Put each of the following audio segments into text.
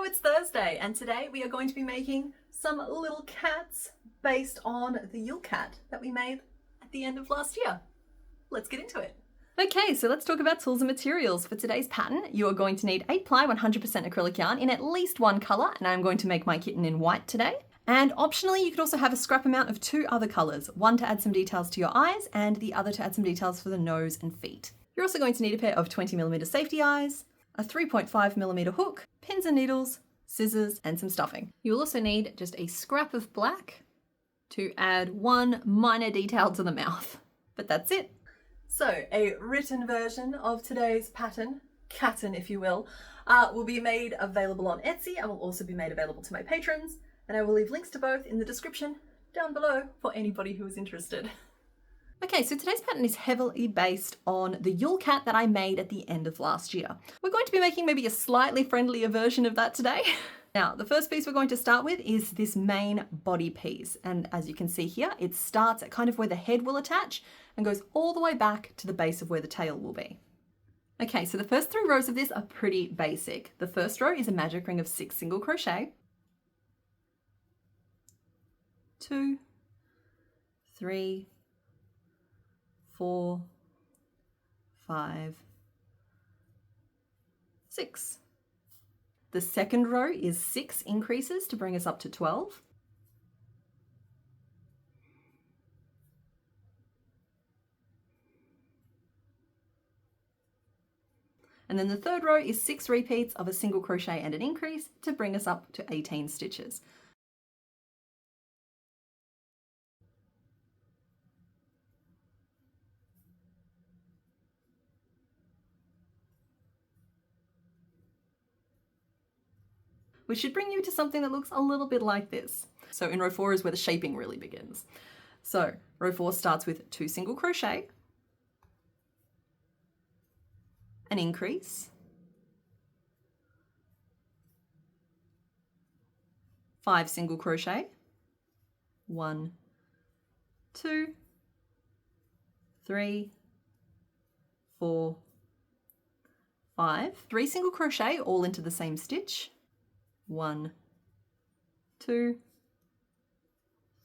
Hello, it's Thursday, and today we are going to be making some little cats based on the Yule cat that we made at the end of last year. Let's get into it. Okay, so let's talk about tools and materials. For today's pattern, you are going to need 8-ply 100% acrylic yarn in at least one colour, and I'm going to make my kitten in white today. And optionally, you could also have a scrap amount of 2 other colours, one to add some details to your eyes and the other to add some details for the nose and feet. You're also going to need a pair of 20mm safety eyes, a 3.5mm hook, pins and needles, scissors, and some stuffing. You'll also need just a scrap of black to add one minor detail to the mouth, but that's it. So a written version of today's pattern, if you will be made available on Etsy and will also be made available to my patrons, and I will leave links to both in the description down below for anybody who is interested. Okay, so today's pattern is heavily based on the Yule cat that I made at the end of last year. We're going to be making maybe a slightly friendlier version of that today. Now, the first piece we're going to start with is this main body piece. And as you can see here, it starts at kind of where the head will attach and goes all the way back to the base of where the tail will be. Okay, so the first 3 rows of this are pretty basic. The first row is a magic ring of 6 single crochet, 2, 3, 4, 5, 6. The second row is 6 increases to bring us up to 12. And then the third row is 6 repeats of a single crochet and an increase to bring us up to 18 stitches. Which should bring you to something that looks a little bit like this. So in row 4 is where the shaping really begins. So row 4 starts with 2 single crochet, an increase, 5 single crochet, 1, 2, 3, 4, 5, 3 single crochet all into the same stitch, 1, 2,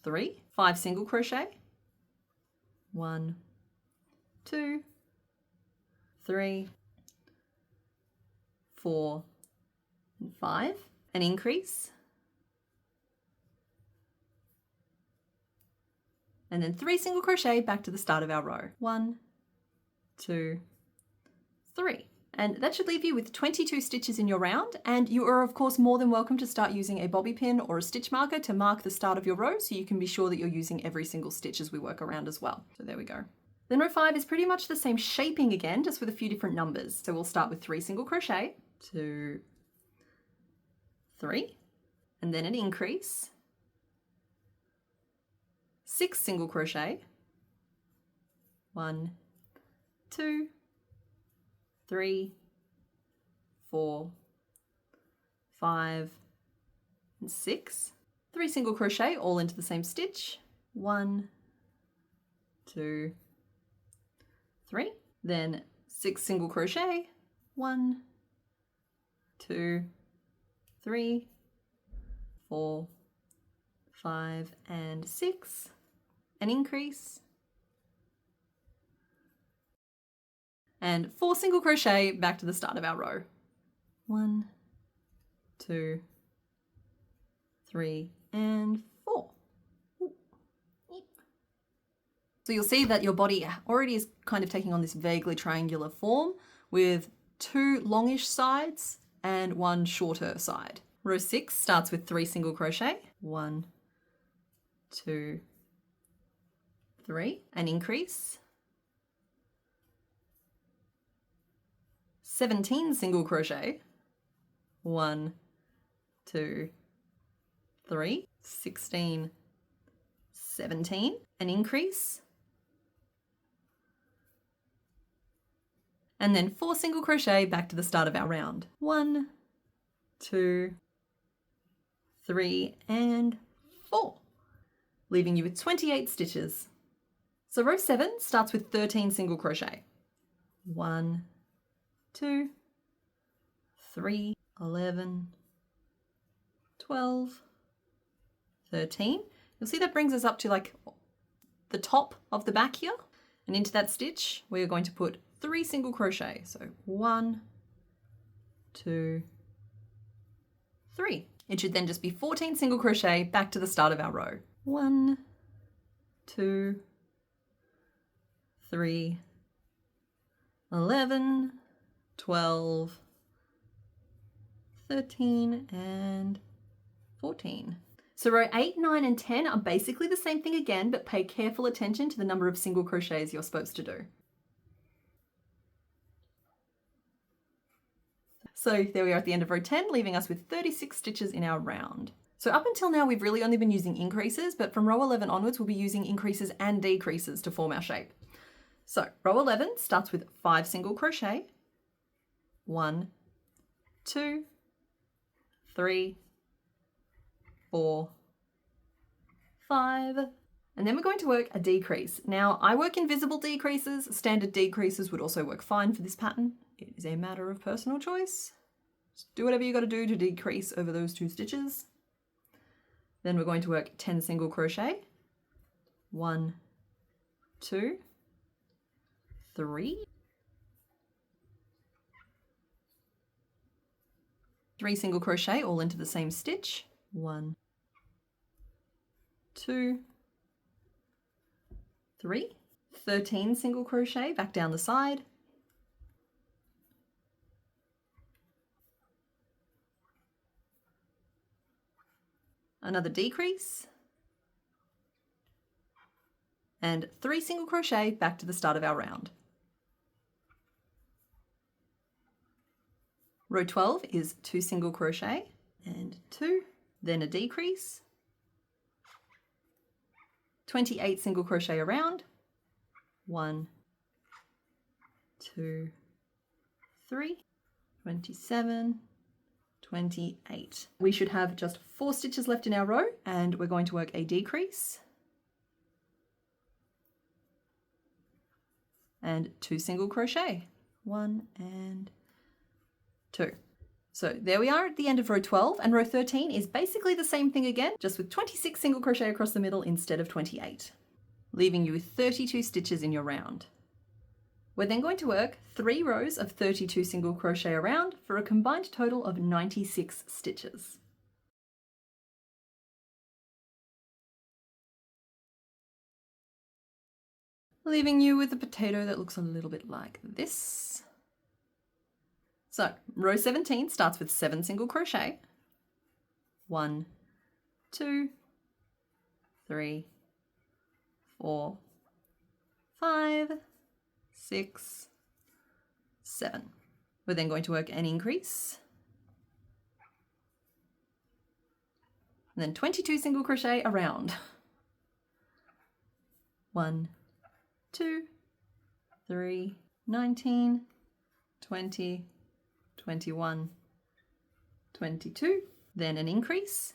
3, 5 single crochet, 1, 2, 3, 4, and 5, an increase, and then 3 single crochet back to the start of our row, 1, 2, 3. And that should leave you with 22 stitches in your round, and you are of course more than welcome to start using a bobby pin or a stitch marker to mark the start of your row so you can be sure that you're using every single stitch as we work around as well. So there we go. Then row 5 is pretty much the same shaping again, just with a few different numbers. So we'll start with 3 single crochet, 2, 3, and then an increase, 6 single crochet, 1, 2, 3, 4, 5, and 6. 3 single crochet all into the same stitch. 1, 2, 3. Then 6 single crochet. 1, 2, 3, 4, 5, and 6. An increase. And 4 single crochet back to the start of our row. 1, 2, 3, and 4. So you'll see that your body already is kind of taking on this vaguely triangular form with 2 longish sides and 1 shorter side. Row 6 starts with 3 single crochet. 1, 2, 3, an increase. 17 single crochet, 1, 2, 3, 16, 17, an increase, and then 4 single crochet back to the start of our round. 1, 2, 3, and 4, leaving you with 28 stitches. So row 7 starts with 13 single crochet. 1, 2, 3, 11, 12, 13. You'll see that brings us up to like the top of the back here. And into that stitch, we are going to put 3 single crochet. So 1, 2, 3. It should then just be 14 single crochet back to the start of our row. 1, 2, 3, 11, 12, 13, and 14. So row 8, 9, and 10 are basically the same thing again, but pay careful attention to the number of single crochets you're supposed to do. So there we are at the end of row 10, leaving us with 36 stitches in our round. So up until now, we've really only been using increases, but from row 11 onwards, we'll be using increases and decreases to form our shape. So row 11 starts with 5 single crochet, 1, 2, 3, 4, 5, and then we're going to work a decrease. Now I work invisible decreases, standard decreases would also work fine for this pattern. It is a matter of personal choice. Just do whatever you got to do to decrease over those 2 stitches. Then we're going to work 10 single crochet, 1, 2, 3, 3 single crochet all into the same stitch, 1, 2, 3, 13 single crochet back down the side, another decrease, and 3 single crochet back to the start of our round. Row 12 is 2 single crochet and 2, then a decrease, 28 single crochet around, 1, 2, 3, 27, 28. We should have just 4 stitches left in our row, and we're going to work a decrease and 2 single crochet, 1 and 2. So there we are at the end of row 12, and row 13 is basically the same thing again, just with 26 single crochet across the middle instead of 28, leaving you with 32 stitches in your round. We're then going to work 3 rows of 32 single crochet around for a combined total of 96 stitches. Leaving you with a potato that looks a little bit like this. So row 17 starts with 7 single crochet, 1, 2, 3, 4, 5, 6, 7. We're then going to work an increase, and then 22 single crochet around. 1, 2, 3, 19, 20, 21, 22, then an increase,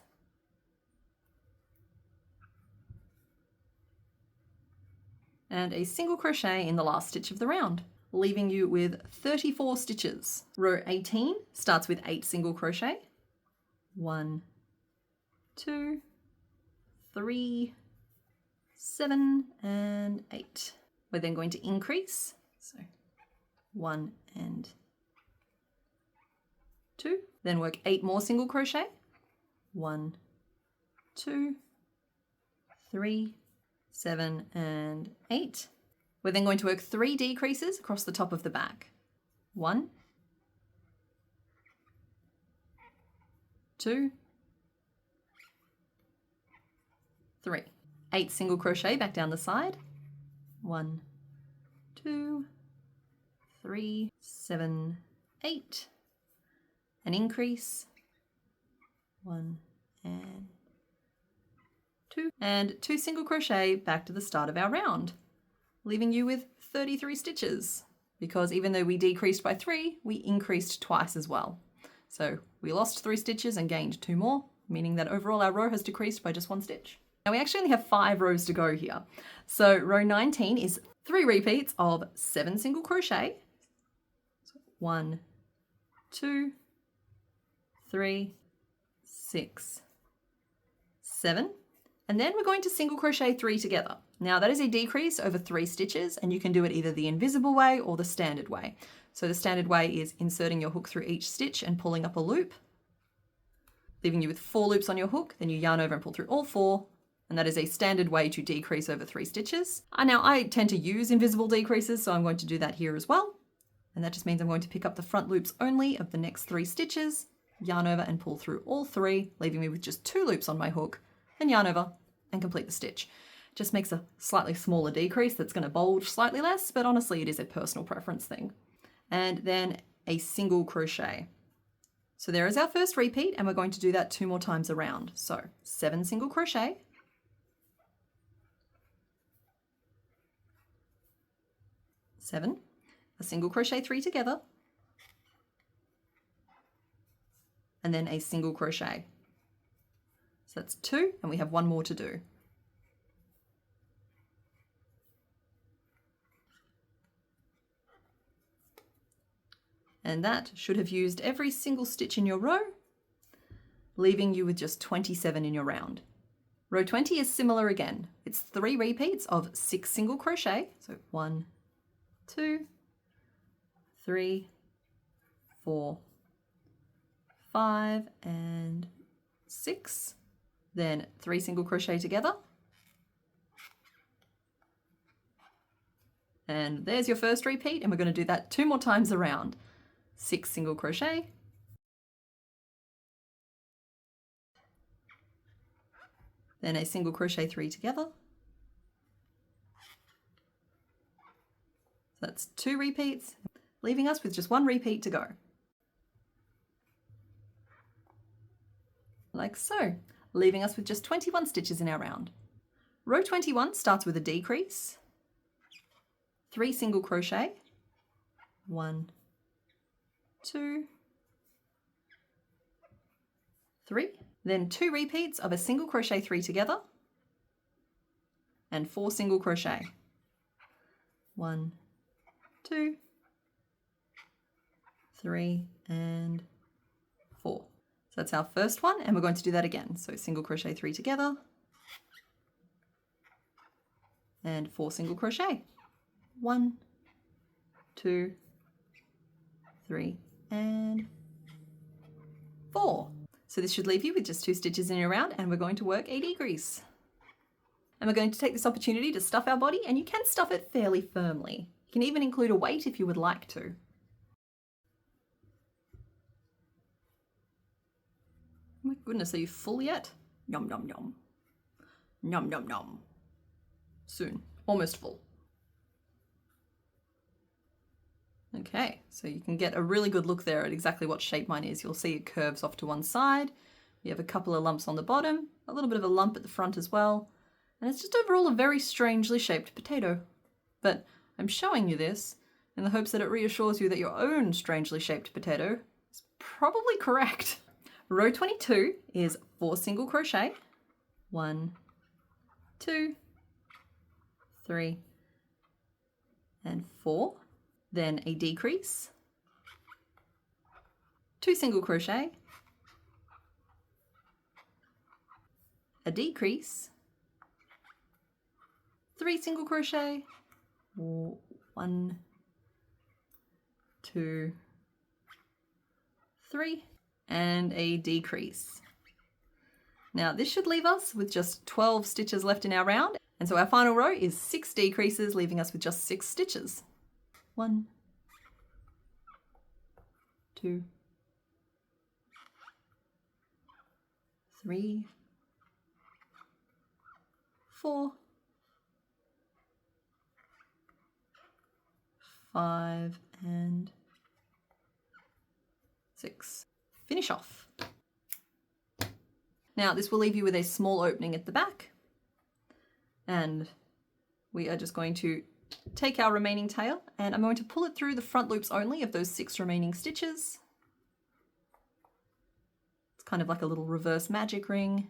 and a single crochet in the last stitch of the round, leaving you with 34 stitches. Row 18 starts with 8 single crochet, 1, 2, 3, 7, and 8. We're then going to increase, so 1 and 2, then work 8 more single crochet, 1, 2, 3, 7, and 8. We're then going to work 3 decreases across the top of the back. 1, 2, 3. 8 single crochet back down the side. 1, 2, 3, 7, 8. An increase, 1 and 2, and 2 single crochet back to the start of our round, leaving you with 33 stitches, because even though we decreased by 3, we increased twice as well. So we lost 3 stitches and gained 2 more, meaning that overall our row has decreased by just 1 stitch. Now we actually only have 5 rows to go here. So row 19 is 3 repeats of 7 single crochet. So 1, 2, 3, 6, 7, and then we're going to single crochet 3 together. Now that is a decrease over 3 stitches, and you can do it either the invisible way or the standard way. So the standard way is inserting your hook through each stitch and pulling up a loop, leaving you with 4 loops on your hook, then you yarn over and pull through all 4, and that is a standard way to decrease over 3 stitches. Now I tend to use invisible decreases, so I'm going to do that here as well. And that just means I'm going to pick up the front loops only of the next 3 stitches, yarn over and pull through all 3, leaving me with just 2 loops on my hook, and yarn over and complete the stitch. Just makes a slightly smaller decrease that's going to bulge slightly less, but honestly it is a personal preference thing. And then a single crochet. So there is our first repeat, and we're going to do that 2 more times around. So 7 single crochet, 7, a single crochet 3 together, and then a single crochet. So that's 2, and we have 1 more to do. And that should have used every single stitch in your row, leaving you with just 27 in your round. Row 20 is similar again. It's 3 repeats of 6 single crochet. So 1, 2, 3, 4, 5, and 6. Then 3 single crochet together. And there's your first repeat, and we're going to do that 2 more times around. 6 single crochet, then a single crochet 3 together. So that's 2 repeats, leaving us with just 1 repeat to go. Like so, leaving us with just 21 stitches in our round. Row 21 starts with a decrease, 3 single crochet, 1, 2, 3, then 2 repeats of a single crochet 3 together, and 4 single crochet. 1, 2, 3, and 4. So that's our first one, and we're going to do that again. So single crochet 3 together, and 4 single crochet. 1, 2, 3, and 4. So this should leave you with just 2 stitches in your round, and we're going to work a decrease. And we're going to take this opportunity to stuff our body, and you can stuff it fairly firmly. You can even include a weight if you would like to. Oh my goodness, are you full yet? Yum, yum, yum. Yum, yum, yum. Soon. Almost full. Okay, so you can get a really good look there at exactly what shape mine is. You'll see it curves off to one side. You have a couple of lumps on the bottom, a little bit of a lump at the front as well. And it's just overall a very strangely shaped potato. But I'm showing you this in the hopes that it reassures you that your own strangely shaped potato is probably correct. Row 22 is 4 single crochet, 1, 2, 3, and 4. Then a decrease, 2 single crochet, a decrease, 3 single crochet, 1, 2, 3, and a decrease. Now this should leave us with just 12 stitches left in our round, and so our final row is 6 decreases, leaving us with just 6 stitches. 1, 2, 3, 4, 5, and 6. Finish off. Now this will leave you with a small opening at the back, and we are just going to take our remaining tail, and I'm going to pull it through the front loops only of those 6 remaining stitches. It's kind of like a little reverse magic ring.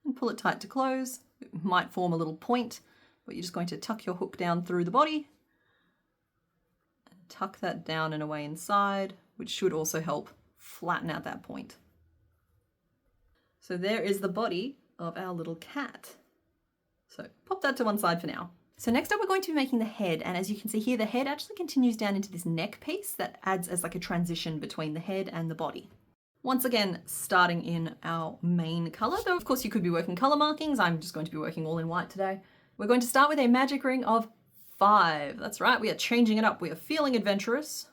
And pull it tight to close. It might form a little point, but you're just going to tuck your hook down through the body. And tuck that down and away inside, which should also help flatten out that point. So there is the body of our little cat. So pop that to one side for now. So next up we're going to be making the head, and as you can see here, the head actually continues down into this neck piece that adds as like a transition between the head and the body. Once again, starting in our main color, though of course you could be working color markings. I'm just going to be working all in white today. We're going to start with a magic ring of 5. That's right, we are changing it up. We are feeling adventurous.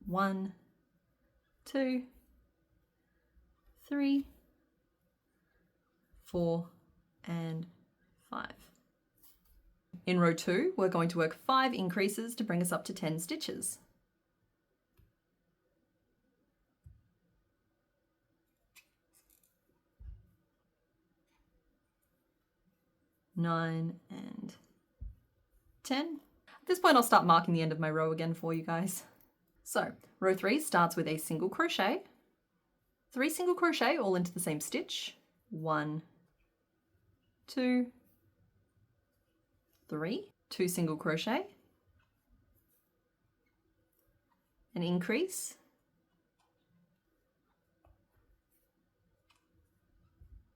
1, 2, 3, 4, and 5. In row 2, we're going to work 5 increases to bring us up to 10 stitches. 9 and 10. At this point I'll start marking the end of my row again for you guys. So row 3 starts with a single crochet, 3 single crochet all into the same stitch, 1, 2, 3, 2 single crochet, an increase,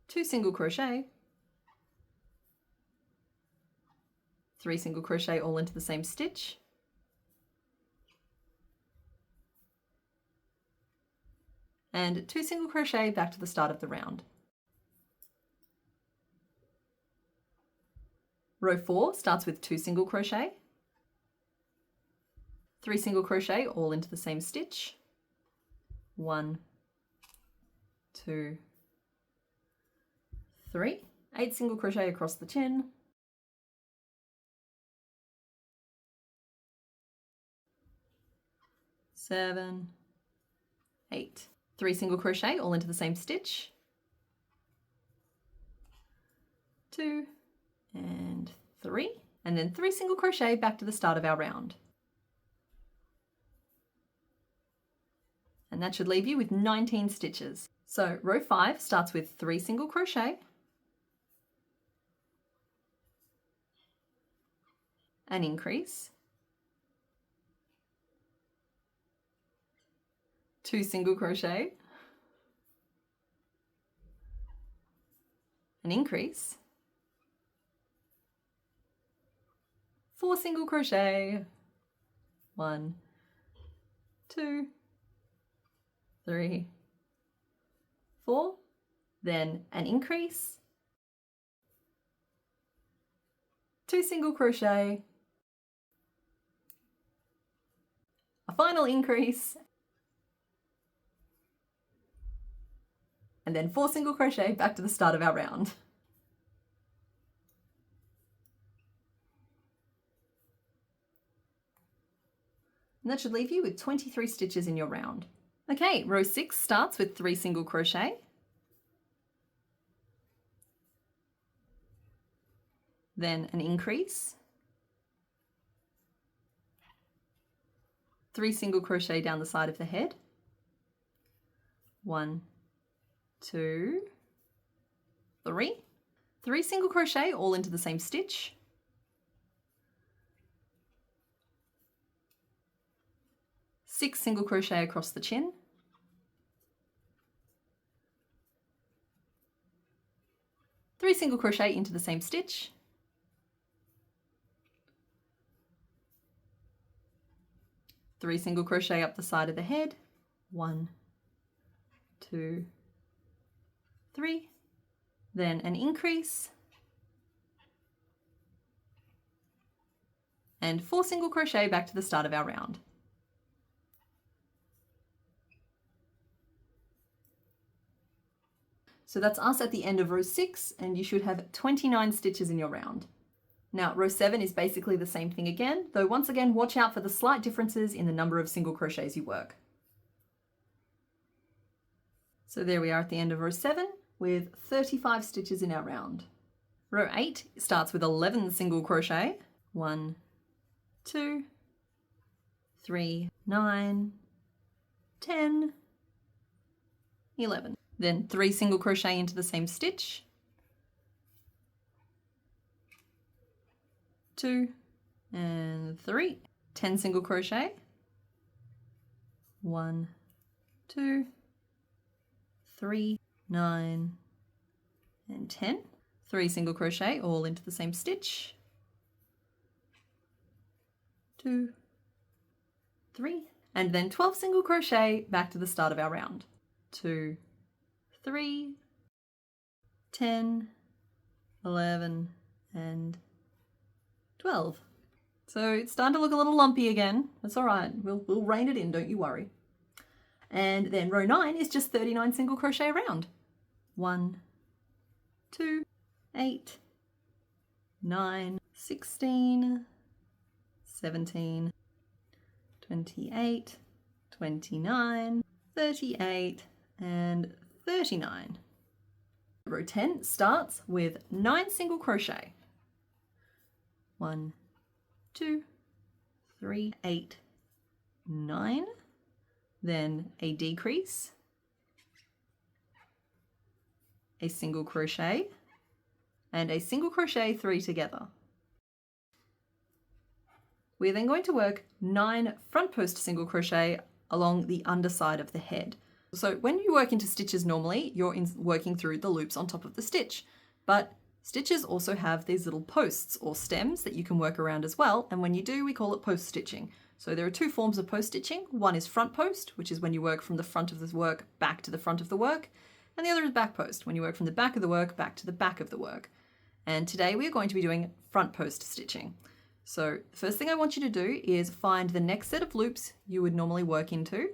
2 single crochet, 3 single crochet all into the same stitch, and 2 single crochet back to the start of the round. Row 4 starts with 2 single crochet, 3 single crochet all into the same stitch, 1, 2, 3, 8 single crochet across the tin, 7, 8, 3 single crochet all into the same stitch, 2 and 3, and then 3 single crochet back to the start of our round. And that should leave you with 19 stitches. So row 5 starts with 3 single crochet, an increase, 2 single crochet, an increase, 4 single crochet, 1, 2, 3, 4, then an increase, 2 single crochet, a final increase, and then 4 single crochet back to the start of our round. And that should leave you with 23 stitches in your round. Okay, row 6 starts with 3 single crochet, then an increase, 3 single crochet down the side of the head, 1, 2, 3, 3 single crochet all into the same stitch, 6 single crochet across the chin, 3 single crochet into the same stitch, 3 single crochet up the side of the head, 1, 2, 3, then an increase, and 4 single crochet back to the start of our round. So that's us at the end of row 6, and you should have 29 stitches in your round. Now row 7 is basically the same thing again, though once again watch out for the slight differences in the number of single crochets you work. So there we are at the end of row 7 with 35 stitches in our round. Row 8 starts with 11 single crochet, 1, 2, 3, 9, 10, 11. Then 3 single crochet into the same stitch, 2 and 3, 10 single crochet, 1, 2, 3, 9, and 10. 3 single crochet all into the same stitch. 2, 3, and then 12 single crochet back to the start of our round. 2, 3, 10, 11, and 12. So it's starting to look a little lumpy again. That's all right. We'll rein it in, don't you worry. And then row 9 is just 39 single crochet around. 1, 2, 8, 9, 16, 17, 28, 29, 38, and 39. Row 10 starts with 9 single crochet. 1, 2, 3, 8, 9. Then a decrease, a single crochet, and a single crochet 3 together. We're then going to work 9 front post single crochet along the underside of the head. So when you work into stitches normally, you're working through the loops on top of the stitch, but stitches also have these little posts or stems that you can work around as well, and when you do, we call it post stitching. So there are 2 forms of post stitching. One is front post, which is when you work from the front of the work back to the front of the work, and the other is back post, when you work from the back of the work back to the back of the work. And today we are going to be doing front post stitching. So the first thing I want you to do is find the next set of loops you would normally work into,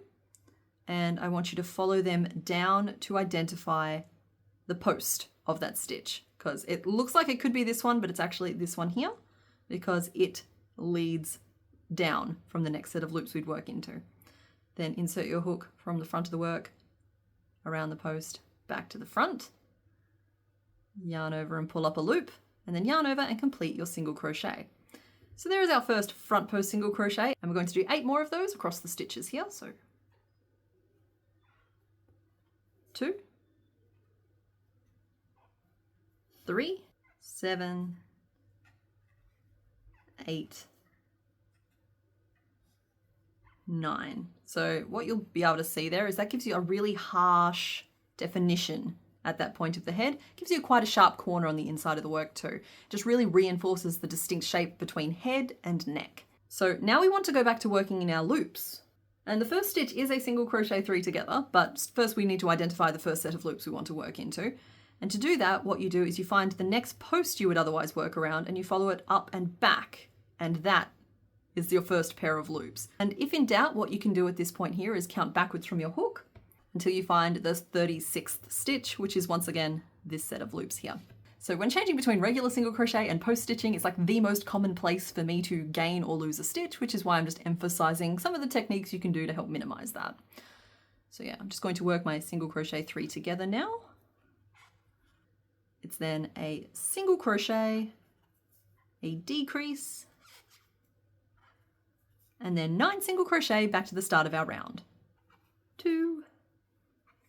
and I want you to follow them down to identify the post of that stitch, because it looks like it could be this one, but it's actually this one here, because it leads down from the next set of loops we'd work into. Then insert your hook from the front of the work, around the post, back to the front, yarn over and pull up a loop, and then yarn over and complete your single crochet. So there is our first front post single crochet, and we're going to do 8 more of those across the stitches here. So 2, 3, 7, 8, 9. So what you'll be able to see there is that gives you a really harsh definition at that point of the head. Gives you quite a sharp corner on the inside of the work too. Just really reinforces the distinct shape between head and neck. So now we want to go back to working in our loops. And the first stitch is a single crochet 3 together, but first we need to identify the first set of loops we want to work into. And to do that, what you do is you find the next post you would otherwise work around and you follow it up and back, and that is your first pair of loops. And if in doubt, what you can do at this point here is count backwards from your hook until you find the 36th stitch, which is once again this set of loops here. So when changing between regular single crochet and post stitching, it's like the most common place for me to gain or lose a stitch, which is why I'm just emphasizing some of the techniques you can do to help minimize that. So yeah, I'm just going to work my single crochet 3 together now. It's then a single crochet, a decrease, and then 9 single crochet back to the start of our round. 2,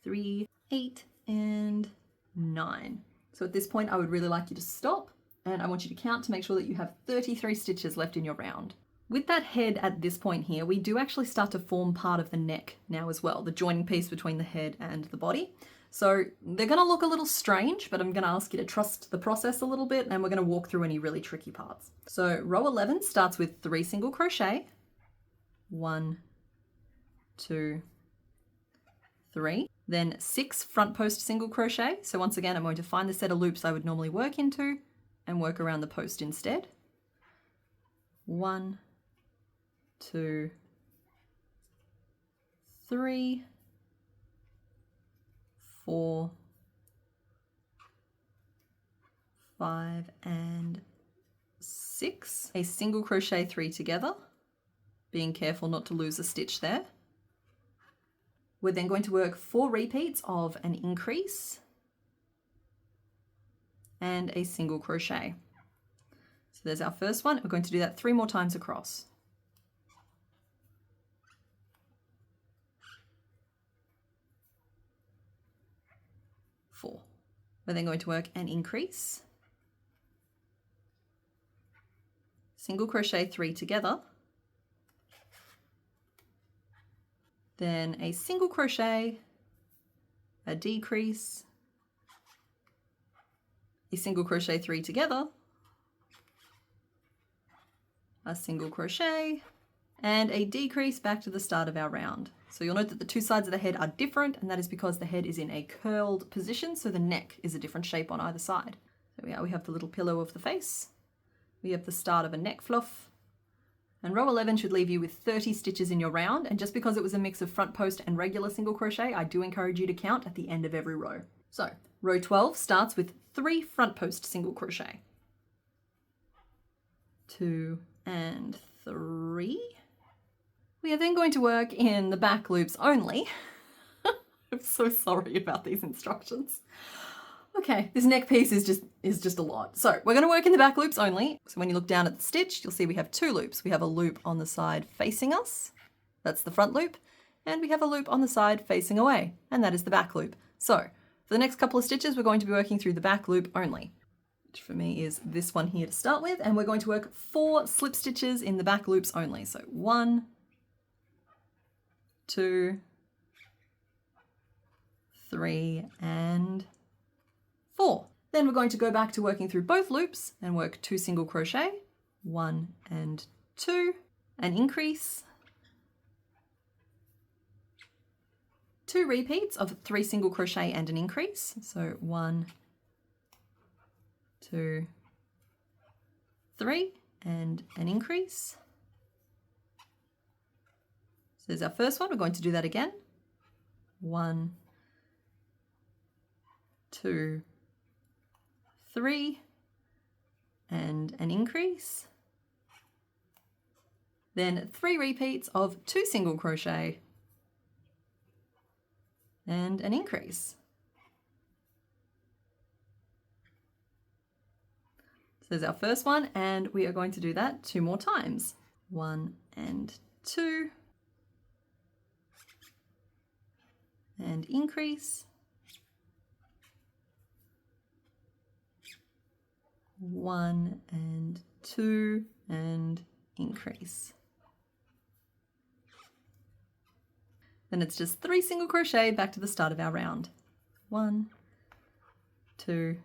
3, 8, and 9. So at this point, I would really like you to stop, and I want you to count to make sure that you have 33 stitches left in your round. With that head at this point here, we do actually start to form part of the neck now as well, the joining piece between the head and the body. So they're going to look a little strange, but I'm going to ask you to trust the process a little bit, and we're going to walk through any really tricky parts. So row 11 starts with 3 single crochet. 1, 2, 3. Then 6 front post single crochet. So once again, I'm going to find the set of loops I would normally work into and work around the post instead. 1, 2, 3, 4, 5, and 6. A single crochet 3 together, being careful not to lose a stitch there. We're then going to work 4 repeats of an increase and a single crochet. So there's our first one. We're going to do that 3 more times across. 4. We're then going to work an increase, single crochet 3 together, then a single crochet, a decrease, a single crochet 3 together, a single crochet, and a decrease back to the start of our round. So you'll note that the two sides of the head are different, and that is because the head is in a curled position, so the neck is a different shape on either side. There we are, we have the little pillow of the face, we have the start of a neck fluff, and row 11 should leave you with 30 stitches in your round, and just because it was a mix of front post and regular single crochet, I do encourage you to count at the end of every row. So row 12 starts with 3 front post single crochet. 2 and 3. We are then going to work in the back loops only. I'm so sorry about these instructions. Okay, this neck piece is just a lot. So we're going to work in the back loops only. So when you look down at the stitch, you'll see we have 2 loops. We have a loop on the side facing us, that's the front loop, and we have a loop on the side facing away, and that is the back loop. So for the next couple of stitches, we're going to be working through the back loop only, which for me is this one here to start with, and we're going to work 4 slip stitches in the back loops only. So 1, 2, 3, and 4. Then we're going to go back to working through both loops and work 2 single crochet, 1 and 2, an increase, 2 repeats of 3 single crochet and an increase. So 1, 2, 3, and an increase. So there's our first one. We're going to do that again. 1, 2, 3, and an increase. Then 3 repeats of 2 single crochet and an increase. So there's our first one, and we are going to do that 2 more times. 1 and 2, and increase. 1 and 2 and increase. Then it's just 3 single crochet back to the start of our round. 1, 2,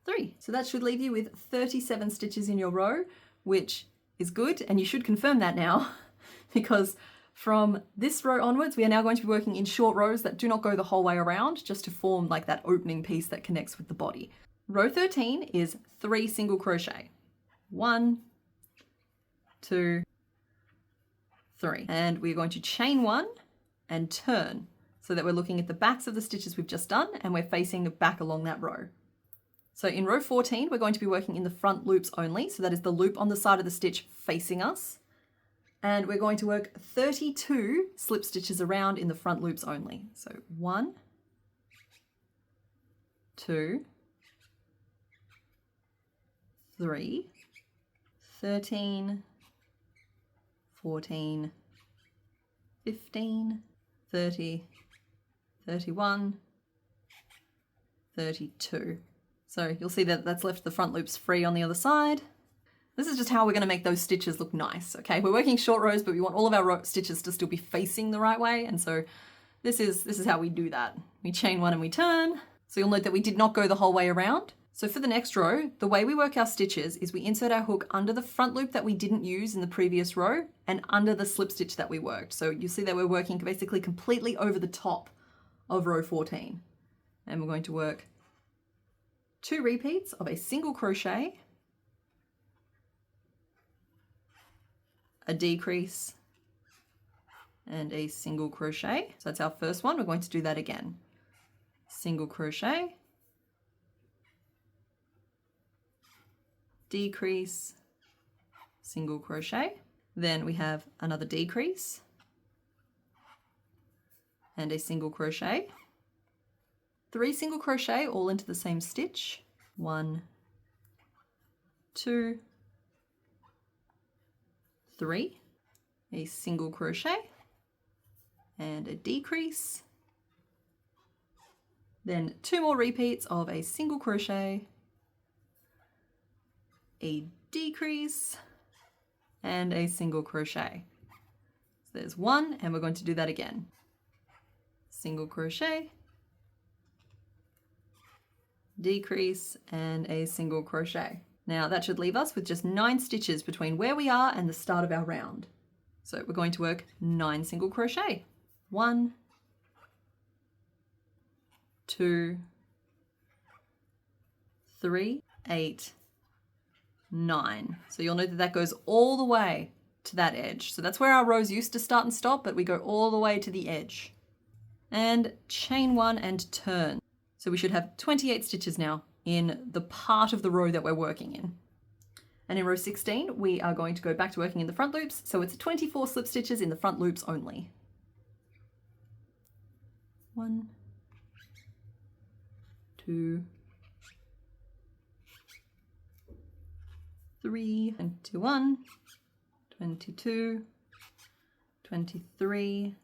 3. So that should leave you with 37 stitches in your row, which is good, and you should confirm that now because from this row onwards, we are now going to be working in short rows that do not go the whole way around, just to form like that opening piece that connects with the body. Row 13 is 3 single crochet. 1, 2, 3. And we're going to chain 1 and turn so that we're looking at the backs of the stitches we've just done and we're facing back along that row. So in row 14, we're going to be working in the front loops only. So that is the loop on the side of the stitch facing us. And we're going to work 32 slip stitches around in the front loops only. So 1, 2, 3, 13, 14, 15, 30, 31, 32. So you'll see that that's left the front loops free on the other side. This is just how we're going to make those stitches look nice, okay? We're working short rows, but we want all of our stitches to still be facing the right way, and so this is how we do that. We chain 1 and we turn. So you'll note that we did not go the whole way around. So for the next row, the way we work our stitches is we insert our hook under the front loop that we didn't use in the previous row and under the slip stitch that we worked. So you see that we're working basically completely over the top of row 14. And we're going to work 2 repeats of a single crochet, a decrease, and a single crochet. So that's our first one. We're going to do that again. Single crochet, decrease, single crochet. Then we have another decrease and a single crochet. 3 single crochet all into the same stitch. 1, 2, 3, a single crochet and a decrease. Then 2 more repeats of a single crochet, a decrease, and a single crochet. So there's 1, and we're going to do that again. single crochet, decrease, and a single crochet. Now that should leave us with just 9 stitches between where we are and the start of our round. So we're going to work 9 single crochet. 1, 2, 3, 8, 9. So you'll note that that goes all the way to that edge. So that's where our rows used to start and stop, but we go all the way to the edge. And chain 1 and turn. So we should have 28 stitches now in the part of the row that we're working in. And in row 16, we are going to go back to working in the front loops. So it's 24 slip stitches in the front loops only. 1, 2, 3, 21, 22, 23,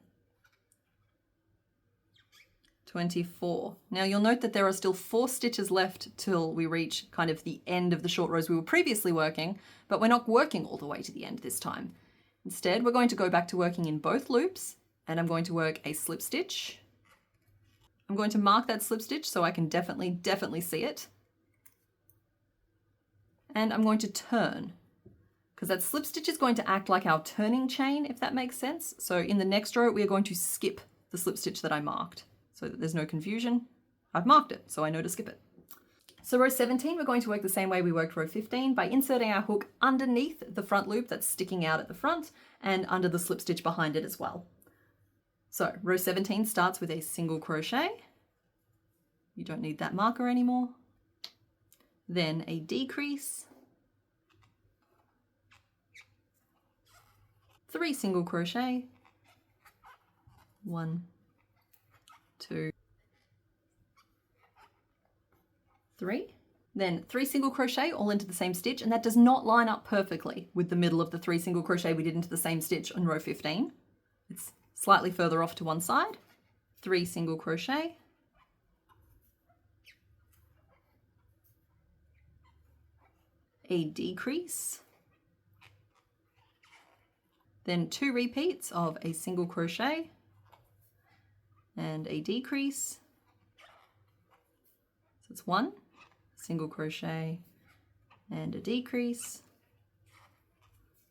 24. Now you'll note that there are still 4 stitches left till we reach kind of the end of the short rows we were previously working, but we're not working all the way to the end this time. Instead, we're going to go back to working in both loops, and I'm going to work a slip stitch. I'm going to mark that slip stitch so I can definitely see it. And I'm going to turn, because that slip stitch is going to act like our turning chain, if that makes sense. So in the next row, we are going to skip the slip stitch that I marked, so that there's no confusion. I've marked it, so I know to skip it. So row 17, we're going to work the same way we worked row 15 by inserting our hook underneath the front loop that's sticking out at the front and under the slip stitch behind it as well. So row 17 starts with a single crochet. You don't need that marker anymore. Then a decrease, 3 single crochet, 1, 2, 3, then 3 single crochet all into the same stitch, and that does not line up perfectly with the middle of the 3 single crochet we did into the same stitch on row 15. It's slightly further off to one side. 3 single crochet, a decrease, then 2 repeats of a single crochet and a decrease. So it's 1 single crochet and a decrease.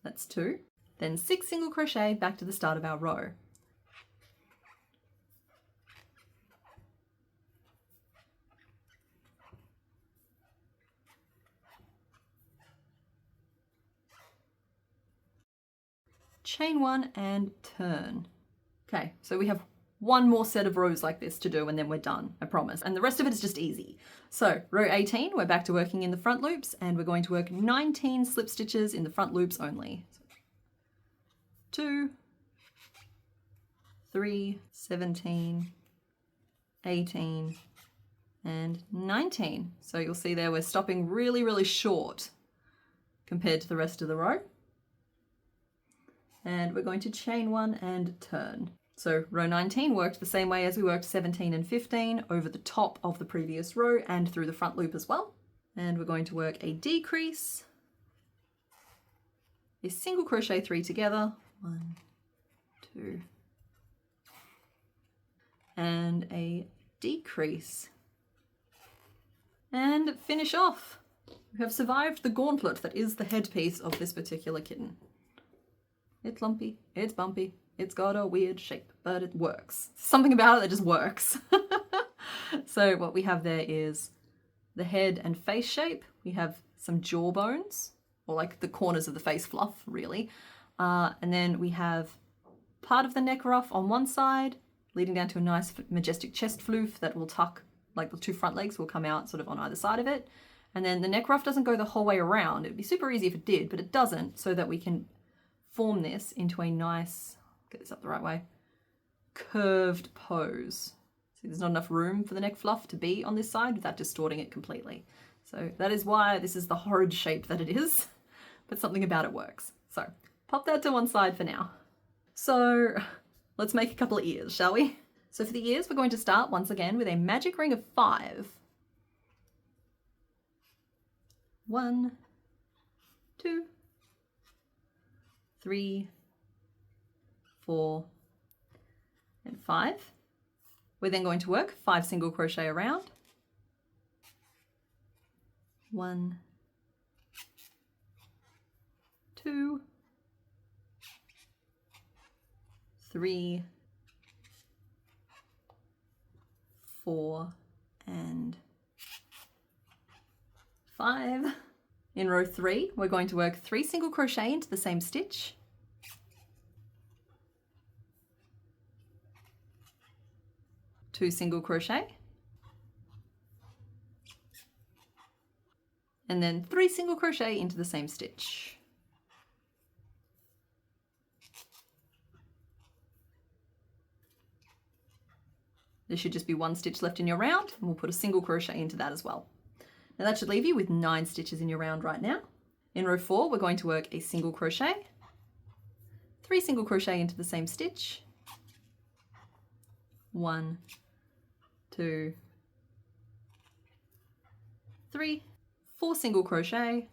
That's 2. Then 6 single crochet back to the start of our row. Chain 1 and turn. Okay, so we have one more set of rows like this to do and then we're done, I promise. And the rest of it is just easy. So row 18, we're back to working in the front loops and we're going to work 19 slip stitches in the front loops only. 2, 3, 17, 18, and 19. So you'll see there we're stopping really short compared to the rest of the row. And we're going to chain 1 and turn. So row 19 worked the same way as we worked 17 and 15 over the top of the previous row and through the front loop as well. And we're going to work a decrease, a single crochet 3 together, 1, 2, and a decrease. And finish off. We have survived the gauntlet that is the headpiece of this particular kitten. It's lumpy, it's bumpy, it's got a weird shape, but it works. Something about it that just works. So what we have there is the head and face shape. We have some jaw bones, or like the corners of the face fluff, really. And then we have part of the neck ruff on one side, leading down to a nice majestic chest floof that will tuck, like the 2 front legs will come out sort of on either side of it. And then the neck ruff doesn't go the whole way around. It'd be super easy if it did, but it doesn't, so that we can form this into a nice, get this up the right way, curved pose. See, there's not enough room for the neck fluff to be on this side without distorting it completely. So that is why this is the horrid shape that it is, but something about it works. So pop that to one side for now. So let's make a couple of ears, shall we? So for the ears, we're going to start once again with a magic ring of 5. 1, 2, 3, 4, and 5. We're then going to work 5 single crochet around. 1, 2, 3, 4, and 5. In row 3, we're going to work 3 single crochet into the same stitch. 2 single crochet. And then 3 single crochet into the same stitch. There should just be 1 stitch left in your round, and we'll put a single crochet into that as well. Now that should leave you with 9 stitches in your round right now. In row 4, we're going to work a single crochet, 3 single crochet into the same stitch, 1, 2, 3, 4 single crochet,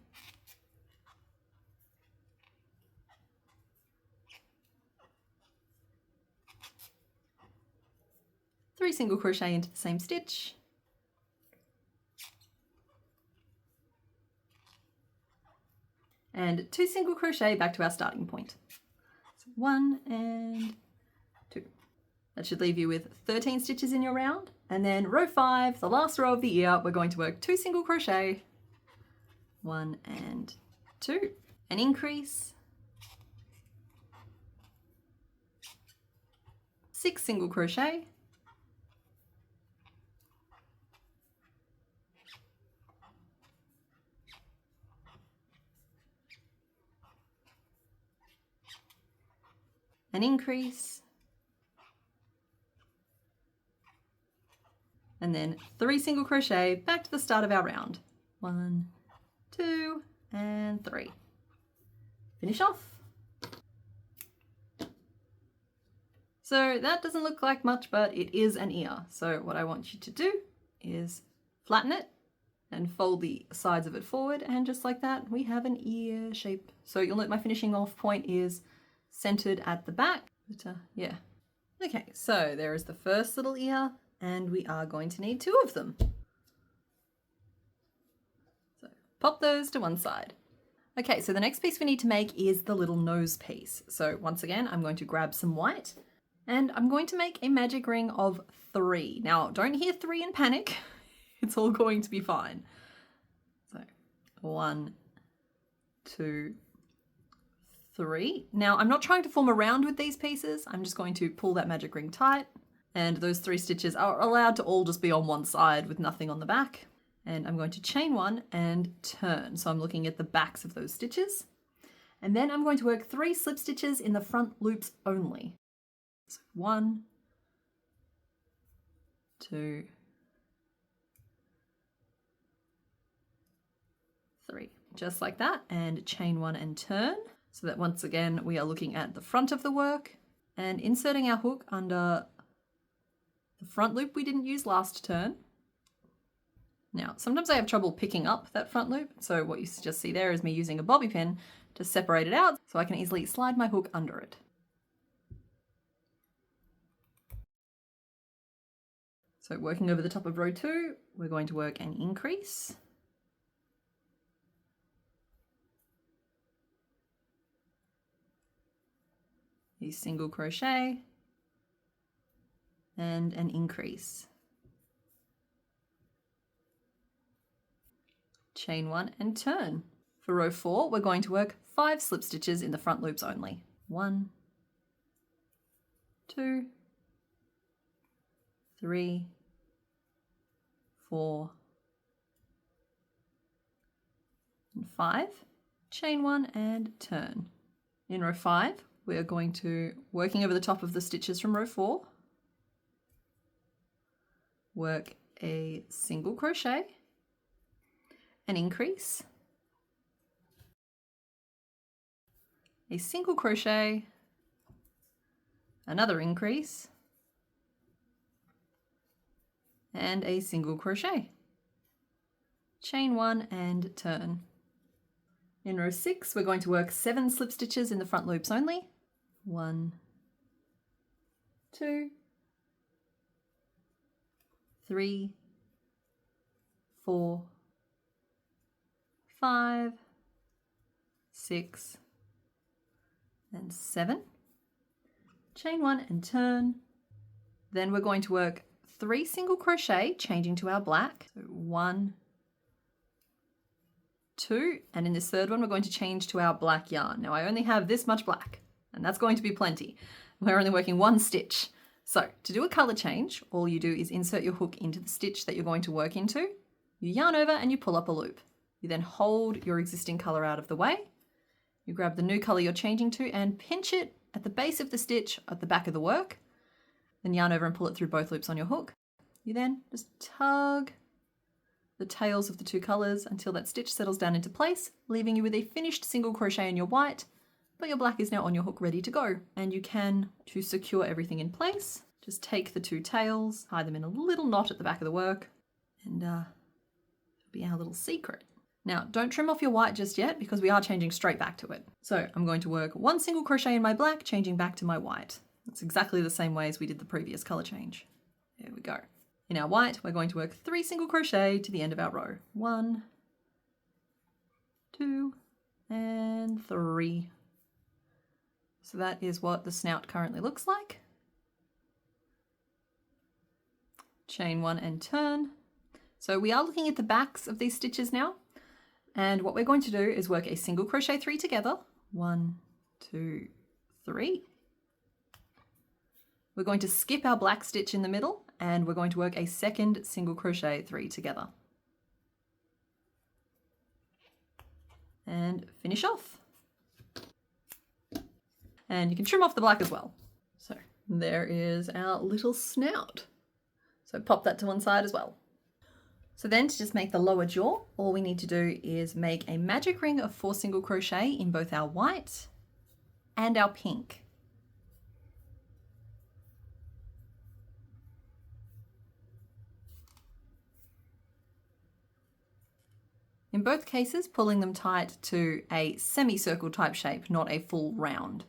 3 single crochet into the same stitch, and 2 single crochet back to our starting point. So 1 and 2. That should leave you with 13 stitches in your round. And then row 5, the last row of the ear, we're going to work 2 single crochet, 1 and 2, an increase, 6 single crochet, an increase, and then 3 single crochet back to the start of our round. 1, 2, and 3. Finish off. So that doesn't look like much, but it is an ear. So what I want you to do is flatten it and fold the sides of it forward, and just like that, we have an ear shape. So you'll note my finishing off point is centered at the back. But, yeah. Okay, so there is the first little ear, and we are going to need 2 of them. So pop those to one side. Okay, so the next piece we need to make is the little nose piece. So once again, I'm going to grab some white, and I'm going to make a magic ring of 3. Now, don't hear 3 and panic. It's all going to be fine. So 1, 2, 3. Now, I'm not trying to form a round with these pieces. I'm just going to pull that magic ring tight, and those 3 stitches are allowed to all just be on one side with nothing on the back. And I'm going to chain 1 and turn. So I'm looking at the backs of those stitches. And then I'm going to work 3 slip stitches in the front loops only. So 1, 2, 3. Just like that, and chain 1 and turn. So that once again, we are looking at the front of the work and inserting our hook under the front loop we didn't use last turn. Now, sometimes I have trouble picking up that front loop. So what you just see there is me using a bobby pin to separate it out so I can easily slide my hook under it. So working over the top of row 2, we're going to work an increase. A single crochet and an increase. Chain 1 and turn. For row 4, we're going to work 5 slip stitches in the front loops only. 1, 2, 3, 4, and 5. Chain 1 and turn. In row 5, we are going to, working over the top of the stitches from row 4, work a single crochet, an increase, a single crochet, another increase, and a single crochet. Chain 1 and turn. In row 6, we're going to work 7 slip stitches in the front loops only. 1, 2, 3, 4, 5, 6, and 7. Chain 1 and turn. Then we're going to work 3 single crochet, changing to our black. So 1, 2, and in this third one we're going to change to our black yarn. Now I only have this much black, and that's going to be plenty. We're only working 1 stitch. So to do a color change, all you do is insert your hook into the stitch that you're going to work into, you yarn over and you pull up a loop. You then hold your existing color out of the way, you grab the new color you're changing to and pinch it at the base of the stitch at the back of the work, then yarn over and pull it through both loops on your hook. You then just tug the tails of the 2 colors until that stitch settles down into place, leaving you with a finished single crochet in your white, but your black is now on your hook ready to go. And you can, to secure everything in place, just take the 2 tails, tie them in a little knot at the back of the work, and it'll be our little secret. Now, don't trim off your white just yet because we are changing straight back to it. So I'm going to work 1 single crochet in my black, changing back to my white. It's exactly the same way as we did the previous color change. There we go. In our white, we're going to work 3 single crochet to the end of our row. 1, 2, and 3. So that is what the snout currently looks like. Chain 1 and turn. So we are looking at the backs of these stitches now. And what we're going to do is work a single crochet 3 together. 1, 2, 3. We're going to skip our black stitch in the middle and we're going to work a second single crochet 3 together. And finish off. And you can trim off the black as well. So there is our little snout. So pop that to one side as well. So then to just make the lower jaw, all we need to do is make a magic ring of 4 single crochet in both our white and our pink. In both cases, pulling them tight to a semicircle type shape, not a full round.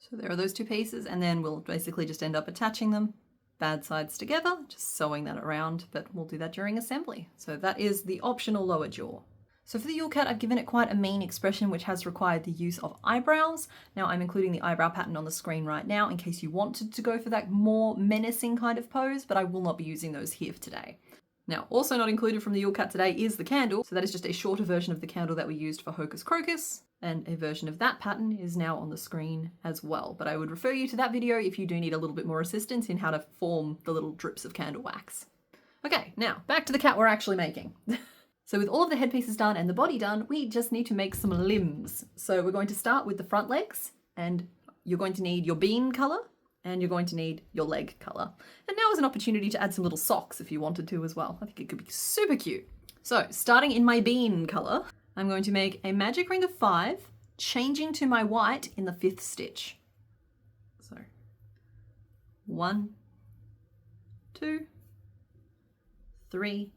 So there are those 2 pieces, and then we'll basically just end up attaching them, bad sides together, just sewing that around, but we'll do that during assembly. So that is the optional lower jaw. So for the Yule Cat, I've given it quite a mean expression, which has required the use of eyebrows. Now I'm including the eyebrow pattern on the screen right now in case you wanted to go for that more menacing kind of pose, but I will not be using those here for today. Now, also not included from the Yule Cat today is the candle. So that is just a shorter version of the candle that we used for Hocus Crocus. And a version of that pattern is now on the screen as well. But I would refer you to that video if you do need a little bit more assistance in how to form the little drips of candle wax. Okay, now back to the cat we're actually making. So with all of the headpieces done and the body done, we just need to make some limbs. So we're going to start with the front legs, and you're going to need your bean color and you're going to need your leg color. And now is an opportunity to add some little socks if you wanted to as well. I think it could be super cute. So starting in my bean color, I'm going to make a magic ring of 5, changing to my white in the 5th stitch. So 1, 2, 3,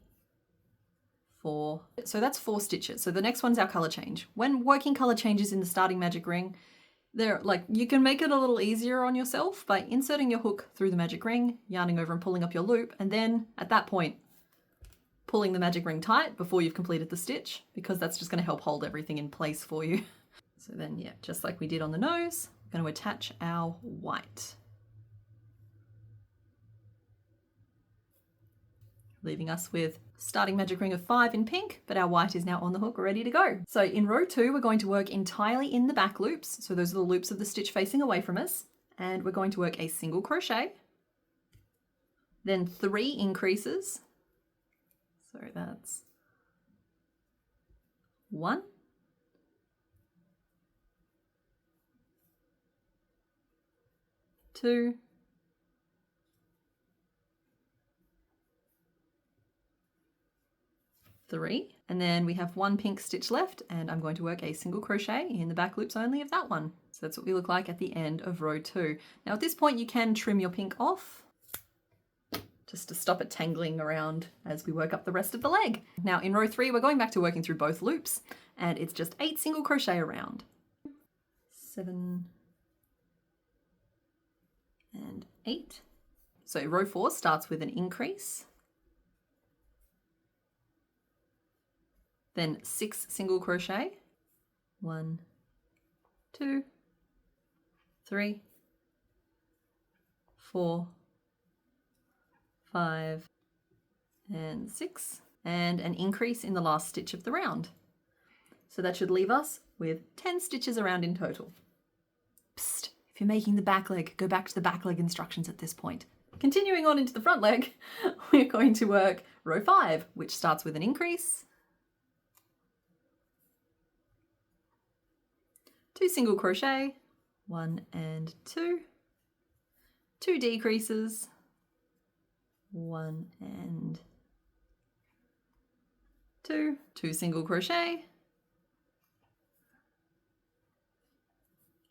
4. So that's 4 stitches. So the next one's our color change. When working color changes in the starting magic ring, you can make it a little easier on yourself by inserting your hook through the magic ring, yarning over and pulling up your loop, and then at that point, pulling the magic ring tight before you've completed the stitch, because that's just going to help hold everything in place for you. So then, yeah, just like we did on the nose, we're going to attach our white, leaving us with starting magic ring of 5 in pink, but our white is now on the hook ready to go. So in row 2, we're going to work entirely in the back loops. So those are the loops of the stitch facing away from us. And we're going to work a single crochet, then 3 increases. So that's 1, 2, 3, and then we have 1 pink stitch left, and I'm going to work a single crochet in the back loops only of that one. So that's what we look like at the end of row 2. Now at this point you can trim your pink off just to stop it tangling around as we work up the rest of the leg. Now in row 3 we're going back to working through both loops, and it's just 8 single crochet around. 7, and 8. So row 4 starts with an increase, then 6 single crochet, 1, 2, 3, 4, 5, and 6, and an increase in the last stitch of the round. So that should leave us with 10 stitches around in total. Psst, if you're making the back leg, go back to the back leg instructions at this point. Continuing on into the front leg, we're going to work row 5, which starts with an increase, 2 single crochet, 1 and 2, 2 decreases, 1 and 2, 2 single crochet,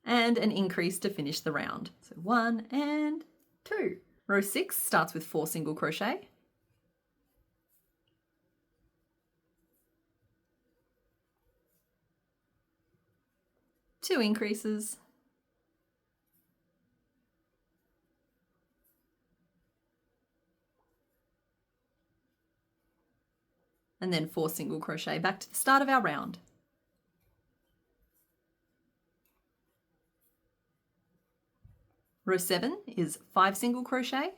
and an increase to finish the round. So 1 and 2. Row 6 starts with 4 single crochet, two increases, and then 4 single crochet back to the start of our round. Row 7 is 5 single crochet,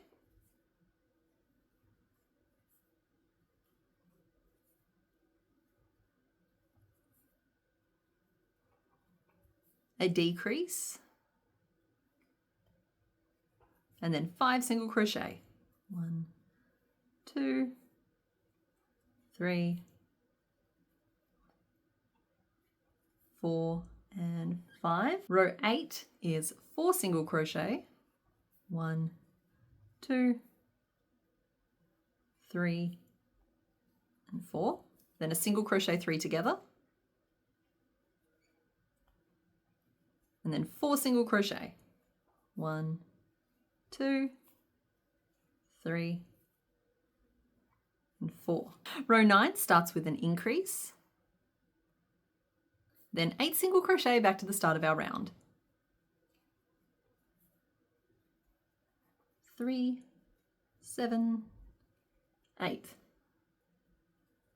a decrease, and then 5 single crochet. 1, 2, 3, 4, and 5. Row 8 is 4 single crochet, 1, 2, 3, and 4. Then a single crochet 3 together, and then 4 single crochet, 1, 2, 3, and 4. Row 9 starts with an increase, then 8 single crochet back to the start of our round. 3, 7, 8.